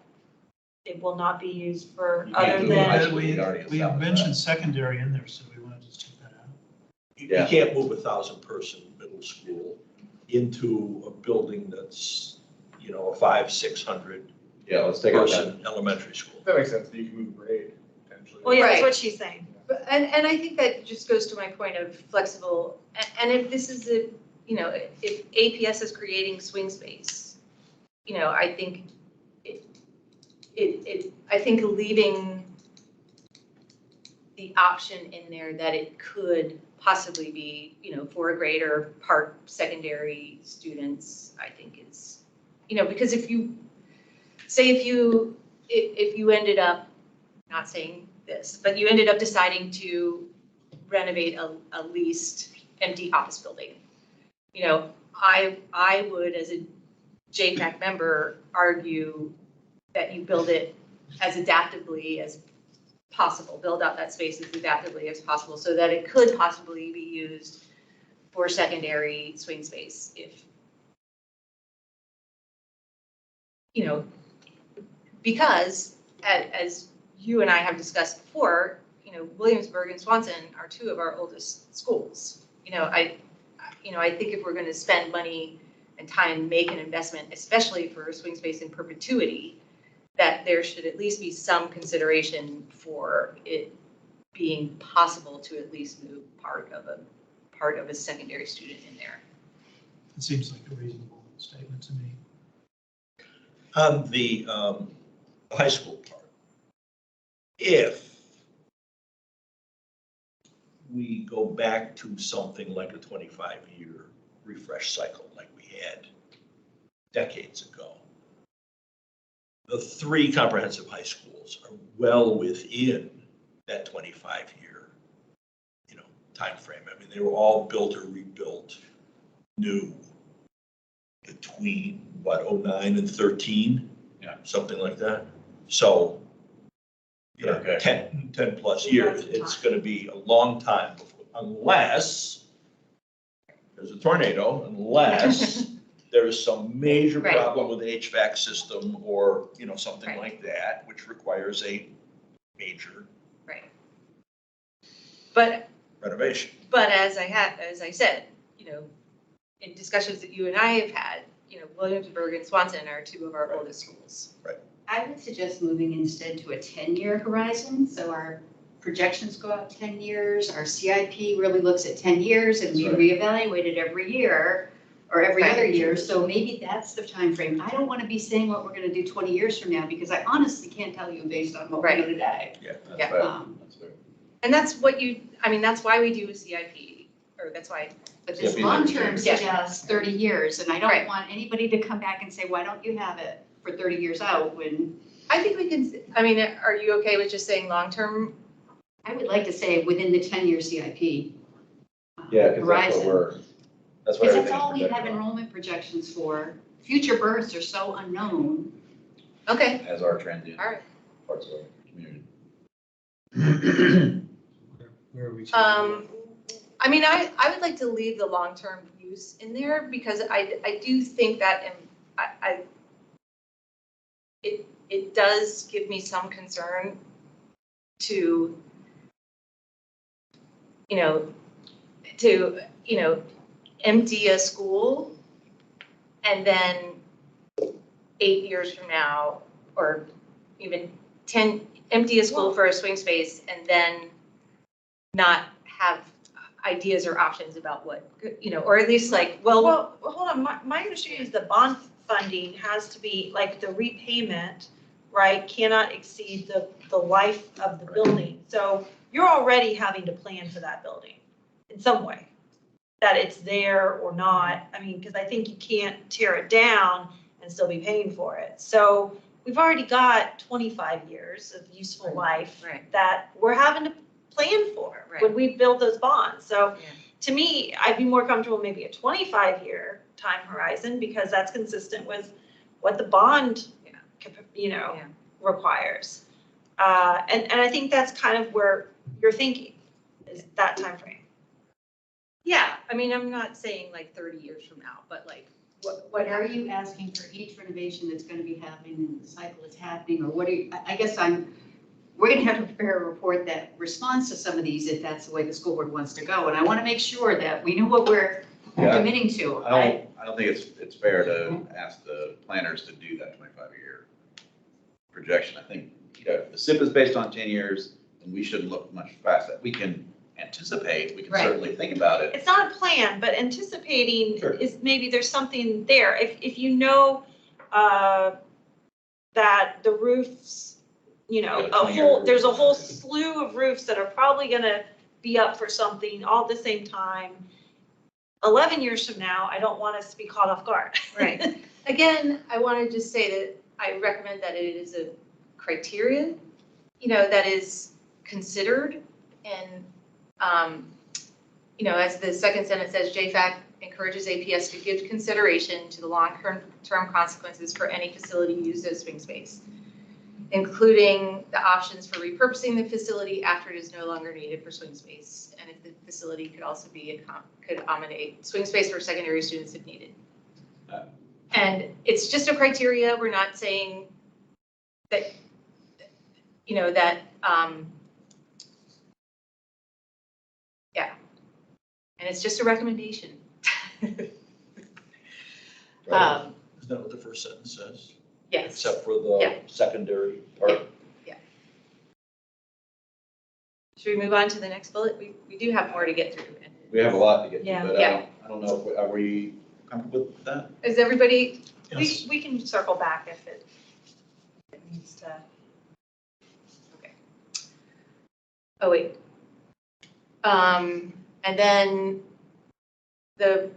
it will not be used for You can't other do it. than, school, we already We established mentioned secondary in there, so we want to just take that out. You Yeah. can't move 1,000-person middle school into a building that's, you know, a 500-600 Yeah, let's take out that. person elementary school. That makes sense, you can move grade potentially. well, yeah, that's Right. what she's saying. and I think that just goes to my point of flexible, and if this is a, you know, if APS is creating swing space, you know, I think I think leaving the option in there that it could possibly be, you know, for a grade or part secondary students, I think is, you know, because if you, say if you ended up, not saying this, but you ended up deciding to renovate a leased empty office building, you know, I would, as a JFAC member, argue that you build it as adaptively as possible, build out that space as adaptively as possible so that it could possibly be used for secondary swing space if, you know, because as you and I have discussed before, you know, Williamsburg and Swanson are two of our oldest schools. You know, I think if we're going to spend money and time, make an investment, especially for swing space in perpetuity, that there should at least be some consideration for it being possible to at least move part of a secondary student in there. It seems like a reasonable statement to me. On the high school part, if we go back to something like a 25-year refresh cycle like we had decades ago, the 3 comprehensive high schools are well within that 25-year, you know, timeframe. I mean, they were all built or rebuilt new between, what, 09 and 13? Yeah. Something like that. So, you know, Okay. 10 plus years, it's going to be a long time before, unless there's a tornado, unless there's some major Right. problem with the HVAC system or, you know, something Right. like that, which requires a major Right. But renovation. as I said, you know, in discussions that you and I have had, you know, Williamsburg and Swanson are two of our Right. oldest schools. I would suggest moving instead to a 10-year horizon, so our projections go out 10 years, our CIP really looks at 10 years, and we That's reevaluate it every year, or every Right. other year, so maybe that's the time frame. I don't want to be saying what we're gonna do 20 years from now, because I honestly can't tell you based on what we know Right. today. That's Yeah. fair. That's fair. And that's what that's why we do a CIP, or that's why, But this CIP long-term Yeah. suggests 30 years, and I don't Right. want anybody to come back and say, why don't you have it for 30 years out, when I think we can, are you okay with just saying long-term? I would like to say within the 10-year CIP. Yeah, because that's Horizon. what that's what Because everything that's is all we have projected on, enrollment projections for. Future births are so unknown. Okay, as our transient all right. parts of our community. Where are we? Um, I mean, I would like to leave the long-term use in there because I do think that it does give me some concern to, empty a school and then 8 years from now, or even 10, empty a school for a swing space and then not have ideas or options about what, or at least like, Well, hold on, my understanding is the bond funding has to be, like, the repayment, right, cannot exceed the life of the building. So you're already having to plan for that building in some way, that it's there or not. I mean, because I think you can't tear it down and still be paying for it. So we've already got 25 years of useful life that we're having to plan for when we build those bonds. So to me, I'd be more comfortable maybe a 25-year time horizon because that's consistent with what the bond, requires. And I think that's kind of where you're thinking, is that time frame. Yeah, I mean, I'm not saying like 30 years from now, but like, What are you asking for each renovation that's going to be happening in the cycle that's happening, or what are you, I guess we're going to have to prepare a report that responds to some of these if that's the way the school board wants to go. And I want to make sure that we know what we're committing to. I don't think it's fair to ask the planners to do that 25-year projection. I think, the SIP is based on 10 years, and we shouldn't look much past that. We can anticipate, we can certainly think about it. It's not a plan, but anticipating Sure. is maybe there's something there. If you know that the roofs, there's a whole slew of roofs that are probably gonna be up for something all at the same time. 11 years from now, I don't want us to be caught off guard. right. Again, I want to just say that I recommend that it is a criteria, that is considered. And, as the second sentence says, JFAC encourages APS to give consideration to the long-term consequences for any facility used as swing space, including the options for repurposing the facility after it is no longer needed for swing space. And if the facility could also could accommodate swing space for secondary students if needed. And it's just a criteria. We're not saying that, and it's just a recommendation. Isn't that what the first sentence says? Yes. Except for the secondary part? Yeah. Should we move on to the next bullet? We do have more to get through. We have a lot to get to, Yeah. but I don't know, are we comfortable with that? Is everybody, Yes. We can circle back if it needs to. okay. Oh, wait. And then the,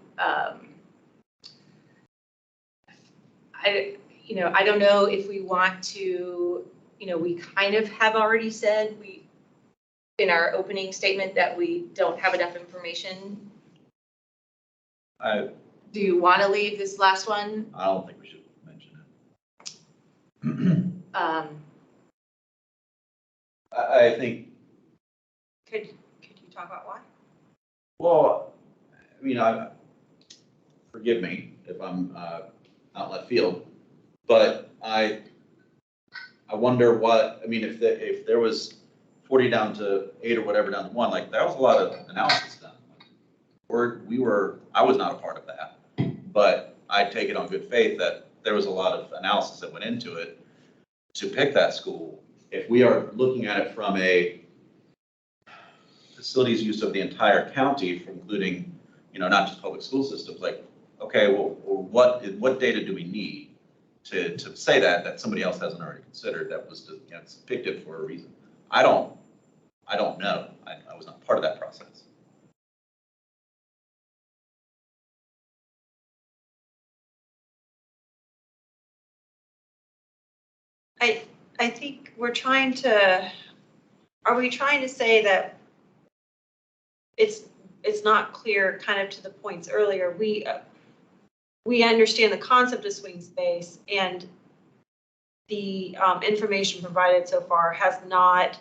I don't know if we want to, we kind of have already said in our opening statement that we don't have enough information. Do you want to leave this last one? I don't think we should mention it. I think, Could you talk about why? well, I mean, forgive me if I'm out left field, but I wonder what, if there was 40 down to 8 or whatever down to 1, like that was a lot of analysis done. I was not a part of that, but I take it on good faith that there was a lot of analysis that went into it to pick that school. If we are looking at it from a facilities use of the entire county, including, not just public school systems, like, okay, well, what data do we need to say that somebody else hasn't already considered that was, it's picked it for a reason? I don't know. I was not part of that process. I think are we trying to say that it's not clear, kind of to the points earlier, we understand the concept of swing space, and the information provided so far has not,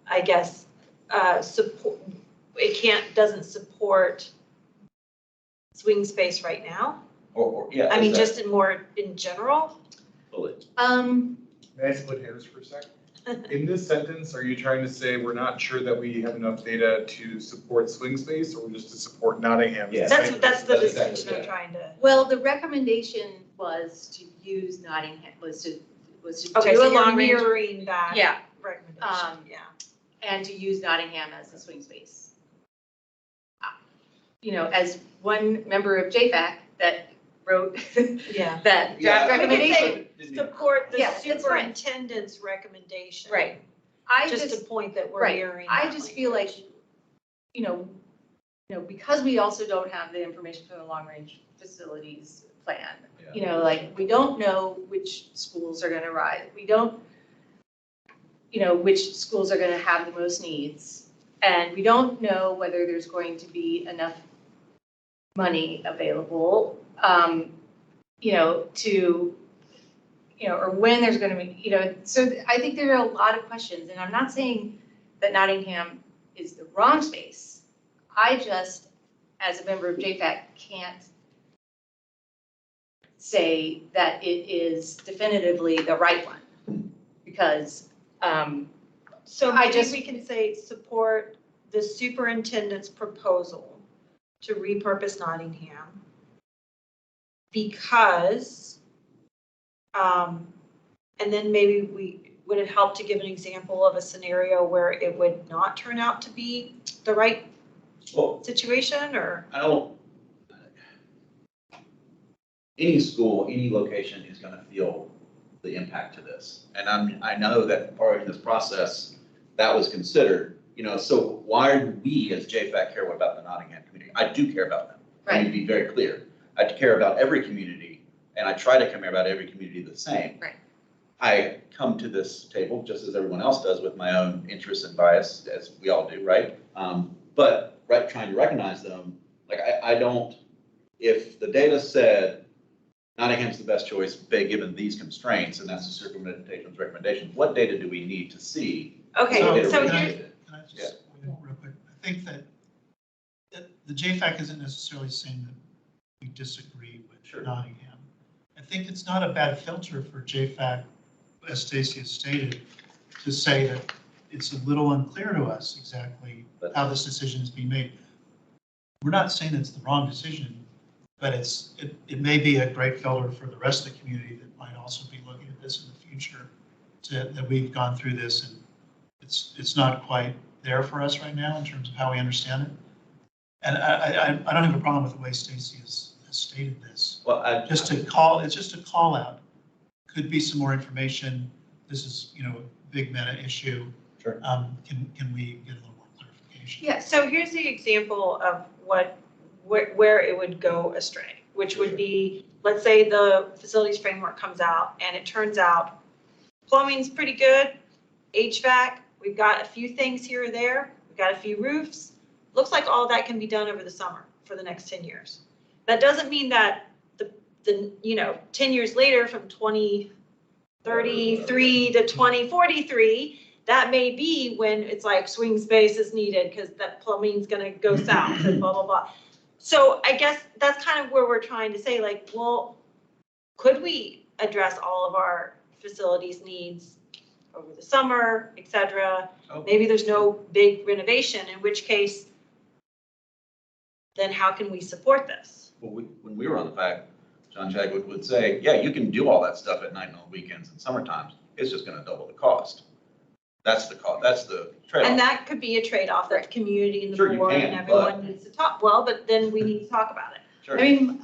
I guess, doesn't support swing space right now? Yeah. I mean, is just in general? bullet. May I split hairs for a sec? In this sentence, are you trying to say we're not sure that we have enough data to support swing space, or just to support Nottingham? Yeah. That's the That's distinction I'm exactly, trying to. Well, the recommendation was to use Nottingham, was to Okay, do so a you're long range. mirroring that Yeah, recommendation, yeah. and to use Nottingham as the swing space. You know, as one member of JFAC that wrote Yeah. that Yeah, draft I think recommendation. Support the Yeah, it's fine. superintendent's recommendation. Right. I Just just, a point that we're right. mirroring. I that just feel like, language. you know, because we also don't have the information from the long-range facilities plan, you know, like, we don't know which schools are gonna rise. We don't, you know, which schools are gonna have the most needs. And we don't know whether there's going to be enough money available, you know, to, you know, or when there's gonna be, you know, so I think there are a lot of questions, and I'm not saying that Nottingham is the wrong space. I just, as a member of JFAC, can't say that it is definitively the right one, because, So I maybe just- we can say support the superintendent's proposal to repurpose Nottingham because, and then maybe would it help to give an example of a scenario where it would not turn out to be the right Well, situation, or? I don't, any school, any location is gonna feel the impact to this. And I know that part of this process, that was considered, you know, so why do we as JFAC care about the Nottingham community? I do care about them. Let me be very clear. I care about every community, and I try to care about every community the same. Right. I come to this table, just as everyone else does, with my own interests and bias, as we all do, right? But trying to recognize them, like I don't, if the data said Nottingham's the best choice, given these constraints, and that's the superintendent's recommendation, what data do we need to see? Okay, So so it'll here, reach it? Can I just, real quick, I think that the JFAC isn't necessarily saying that we disagree with Sure. Nottingham. I think it's not a bad filter for JFAC, as Stacy has stated, to say that it's a little unclear to us exactly how this decision is being made. We're not saying it's the wrong decision, but it may be a great filter for the rest of the community that might also be looking at this in the future, that we've gone through this and it's not quite there for us right now in terms of how we understand it. And I don't have a problem with the way Stacy has stated this. Well, it's just a call out. Could be some more information. This is, you know, a big meta issue. Sure. Can we get a little more clarification? yeah, so here's the example of where it would go astray, which would be, let's say the facilities framework comes out and it turns out plumbing's pretty good, HVAC, we've got a few things here or there, we've got a few roofs. Looks like all that can be done over the summer for the next 10 years. That doesn't mean that the 10 years later from 2033 to 2043, that may be when it's like swing space is needed because that plumbing's gonna go south and blah, blah, blah. So I guess that's kind of where we're trying to say, like, well, could we address all of our facilities needs over the summer, et cetera? Oh. Maybe there's no big renovation, in which case, then how can we support this? Well, when we were on the fact, John Chadwick would say, yeah, you can do all that stuff at night and on weekends and summer times. It's just gonna double the cost. That's the cost, that's the trade-off. And that could be a trade-off that the community and the Sure, you board and can, everyone but- needs to talk, well, but then we need to talk about it. Sure. I mean,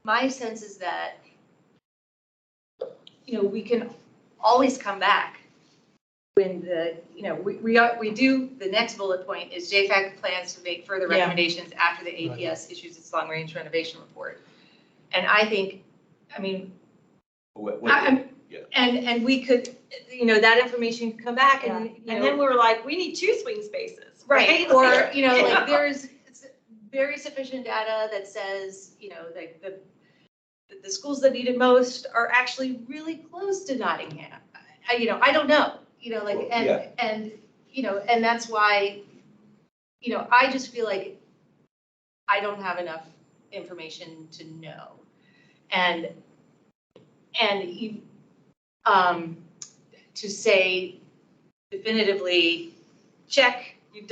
my sense is that, you know, we can always come back when we do, the next bullet point is JFAC plans to make further Yeah. recommendations after the APS issues its long-range renovation report. And I think, I mean, and we could, you know, that information could come back and, you know. And then we were like, we need 2 swing spaces. Right, or, you know, like there's very sufficient data that says, you know, like the schools that need it most are actually really close to Nottingham. I don't know, you know, like, Well, yeah. and, and that's why, I just feel like I don't have enough information to know. And you, to say definitively, check, you've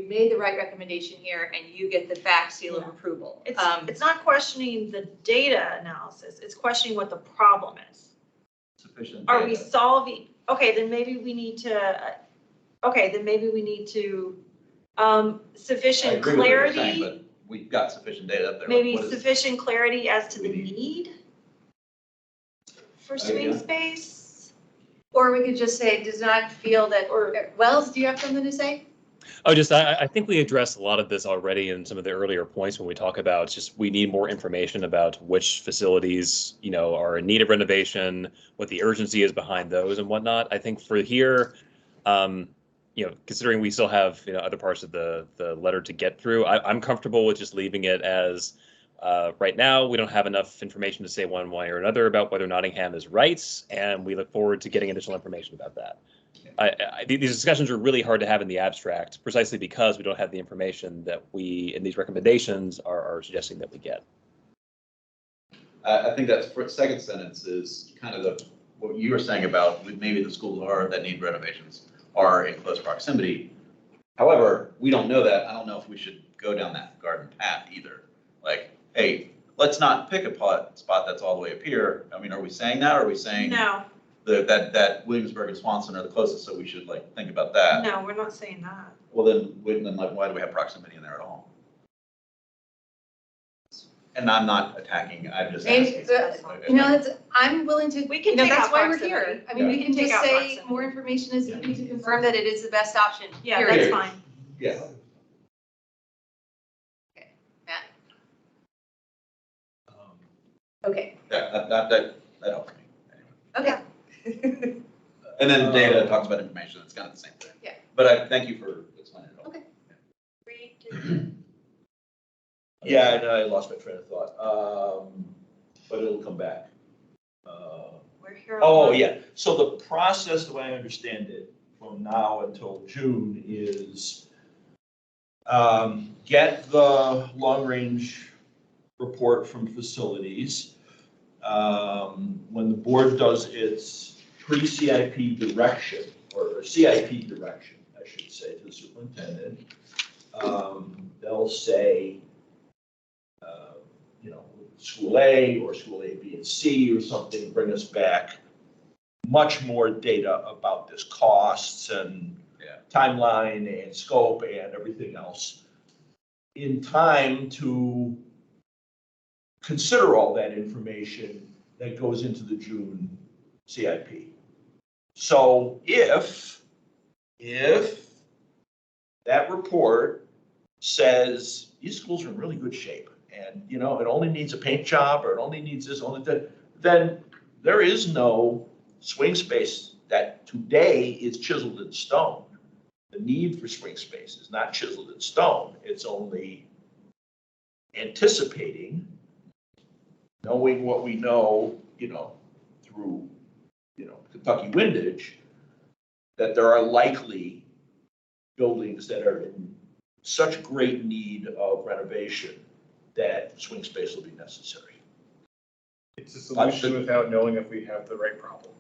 made the right recommendation here, and you get the fact seal of approval. It's not questioning the data analysis, it's questioning what the problem is. Sufficient. Are we data. solving, okay, then maybe we need to, sufficient I agree with what you're saying, clarity, but we've got sufficient data up there. maybe What is- sufficient clarity as to the we need? need for Yeah. swing space. Or we could just say, does not feel that, or Wells, do you have something to say? Oh, I think we addressed a lot of this already in some of the earlier points when we talk about just we need more information about which facilities, are in need of renovation, what the urgency is behind those and whatnot. I think for here, considering we still have, other parts of the letter to get through, I'm comfortable with just leaving it as right now, we don't have enough information to say one way or another about whether Nottingham is right, and we look forward to getting additional information about that. These discussions are really hard to have in the abstract, precisely because we don't have the information that we, in these recommendations, are suggesting that we get. I think that second sentence is kind of what you were saying about maybe the schools that need renovations are in close proximity. However, we don't know that. I don't know if we should go down that garden path either. Like, hey, let's not pick a spot that's all the way up here. I mean, are we saying that, or are we saying No, that Williamsburg and Swanson are the closest, so we should think about that? no, we're not saying that. Well, then why do we have proximity in there at all? And I'm not attacking, I'm just asking. I'm willing to, We can take that's out why we're proximity. here. I mean, we can Take just out say proximity. more information is needed to confirm that it is the best option. Yeah, period. that's fine. Yeah. Matt? Okay. That helps me. Okay. And then data talks about information, it's kind of the same thing. Yeah. But I thank you for explaining it all. Okay. Yeah, and I lost my train of thought, but it'll come back. We're here. Oh, yeah, so the process, the way I understand it, from now until June is get the long-range report from facilities. When the board does its pre-CIP direction, or CIP direction, I should say, to the superintendent, they'll say, school A or school A, B, and C or something, bring us back much more data about this costs and timeline and scope and everything else in time to consider all that information that goes into the June CIP. So if that report says these schools are in really good shape and, it only needs a paint job or it only needs this, only that, then there is no swing space that today is chiseled in stone. The need for swing space is not chiseled in stone. It's only anticipating, knowing what we know, through, Kentucky windage, that there are likely buildings that are in such great need of renovation that swing space will be necessary. It's a solution without knowing if we have the right problem.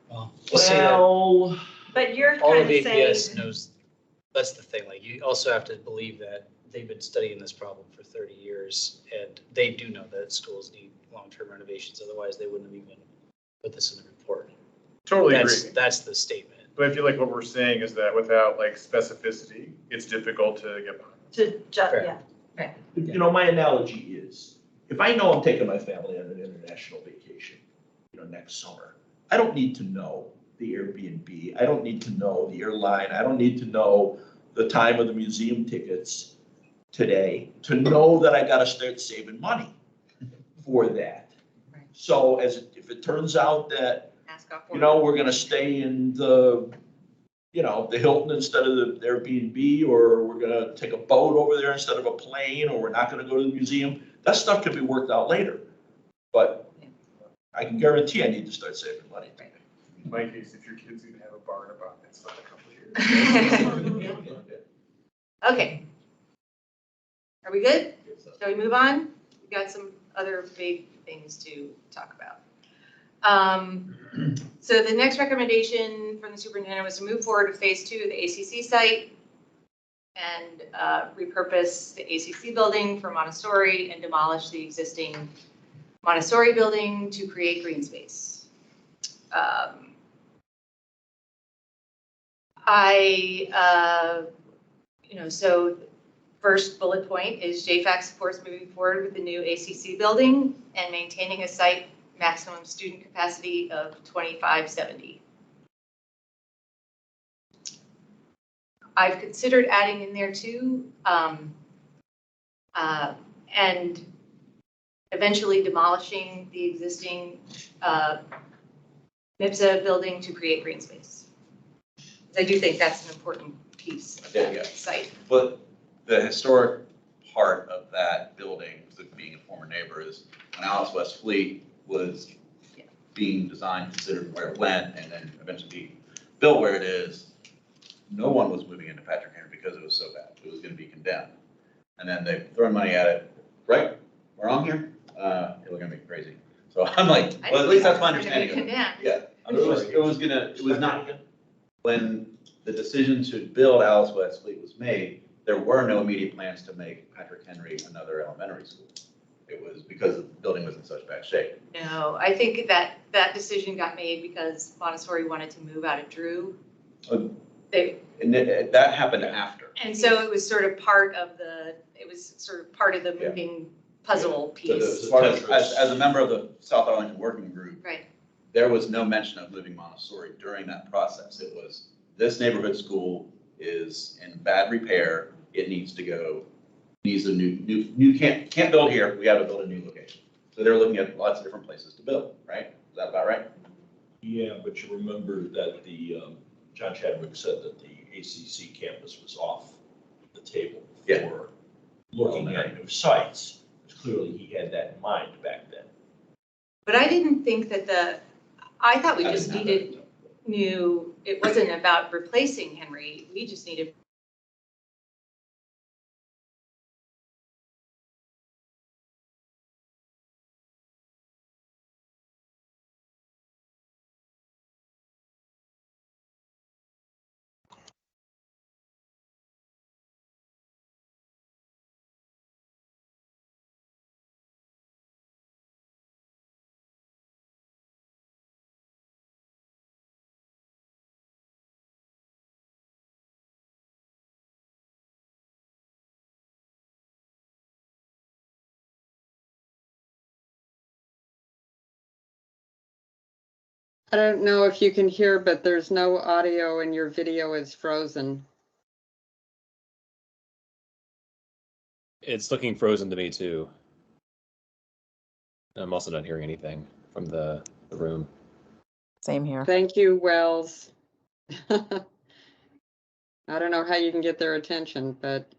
Well, we'll say that Well, But you're all kind of of saying, APS knows, that's the thing, you also have to believe that they've been studying this problem for 30 years, and they do know that schools need long-term renovations, otherwise they wouldn't have even put this in the report. Totally That's agree. That's the statement. But I feel like what we're saying is that without specificity, it's difficult to get behind. Fair. yeah. my analogy is, if I know I'm taking my family on an international vacation, next summer, I don't need to know the Airbnb. I don't need to know the airline. I don't need to know the time of the museum tickets today to know that I got to start saving money for that. Right. So if it turns out that, Ask off we're going to stay in the Hilton instead of the Airbnb, or we're going to take a boat over there instead of a plane, or we're not going to go to the museum, that stuff can be worked out later. But I can guarantee I need to start saving money. In my case, if your kid's gonna have a bar in a bar, it's not a couple of years. Okay. Are we good? Shall we move on? We got some other big things to talk about. So the next recommendation from the superintendent was to move forward with phase 2 of the ACC site and repurpose the ACC building for Montessori and demolish the existing Montessori building to create green space. So first bullet point is JFAC supports moving forward with the new ACC building and maintaining a site maximum student capacity of 2570. I've considered adding in there too, and eventually demolishing the existing MIPSA building to create green space. I do think that's an important piece of that site. But the historic part of that building, being a former neighbor, is when Alice West Fleet was being designed, considered where it went, and then eventually being built where it is, no one was moving into Patrick Henry because it was so bad. It was going to be condemned. And then they've thrown money at it, right? We're on here? It was going to be crazy. So I'm like, well, at least that's my understanding of it. Yeah. It was not, when the decision to build Alice West Fleet was made, there were no immediate plans to make Patrick Henry another elementary school. It was because the building was in such bad shape. No, I think that decision got made because Montessori wanted to move out of Drew. That happened after. And so it was sort of part of the moving puzzle piece. As a member of the South Arlington Working Group, Right. there was no mention of moving Montessori during that process. It was, this neighborhood school is in bad repair. It needs to go, needs a new can't build here. We got to build a new location. So they're looking at lots of different places to build, right? Is that about right? Yeah, but you remember that the, John Chadwick said that the ACC campus was off the table for looking at new sites. Clearly he had that in mind back then. But I didn't think that I thought we just needed it wasn't about replacing Henry. We just needed. I don't know if you can hear, but there's no audio and your video is frozen. It's looking frozen to me too. I'm also not hearing anything from the room. Same here. Thank you, Wells. I don't know how you can get their attention, but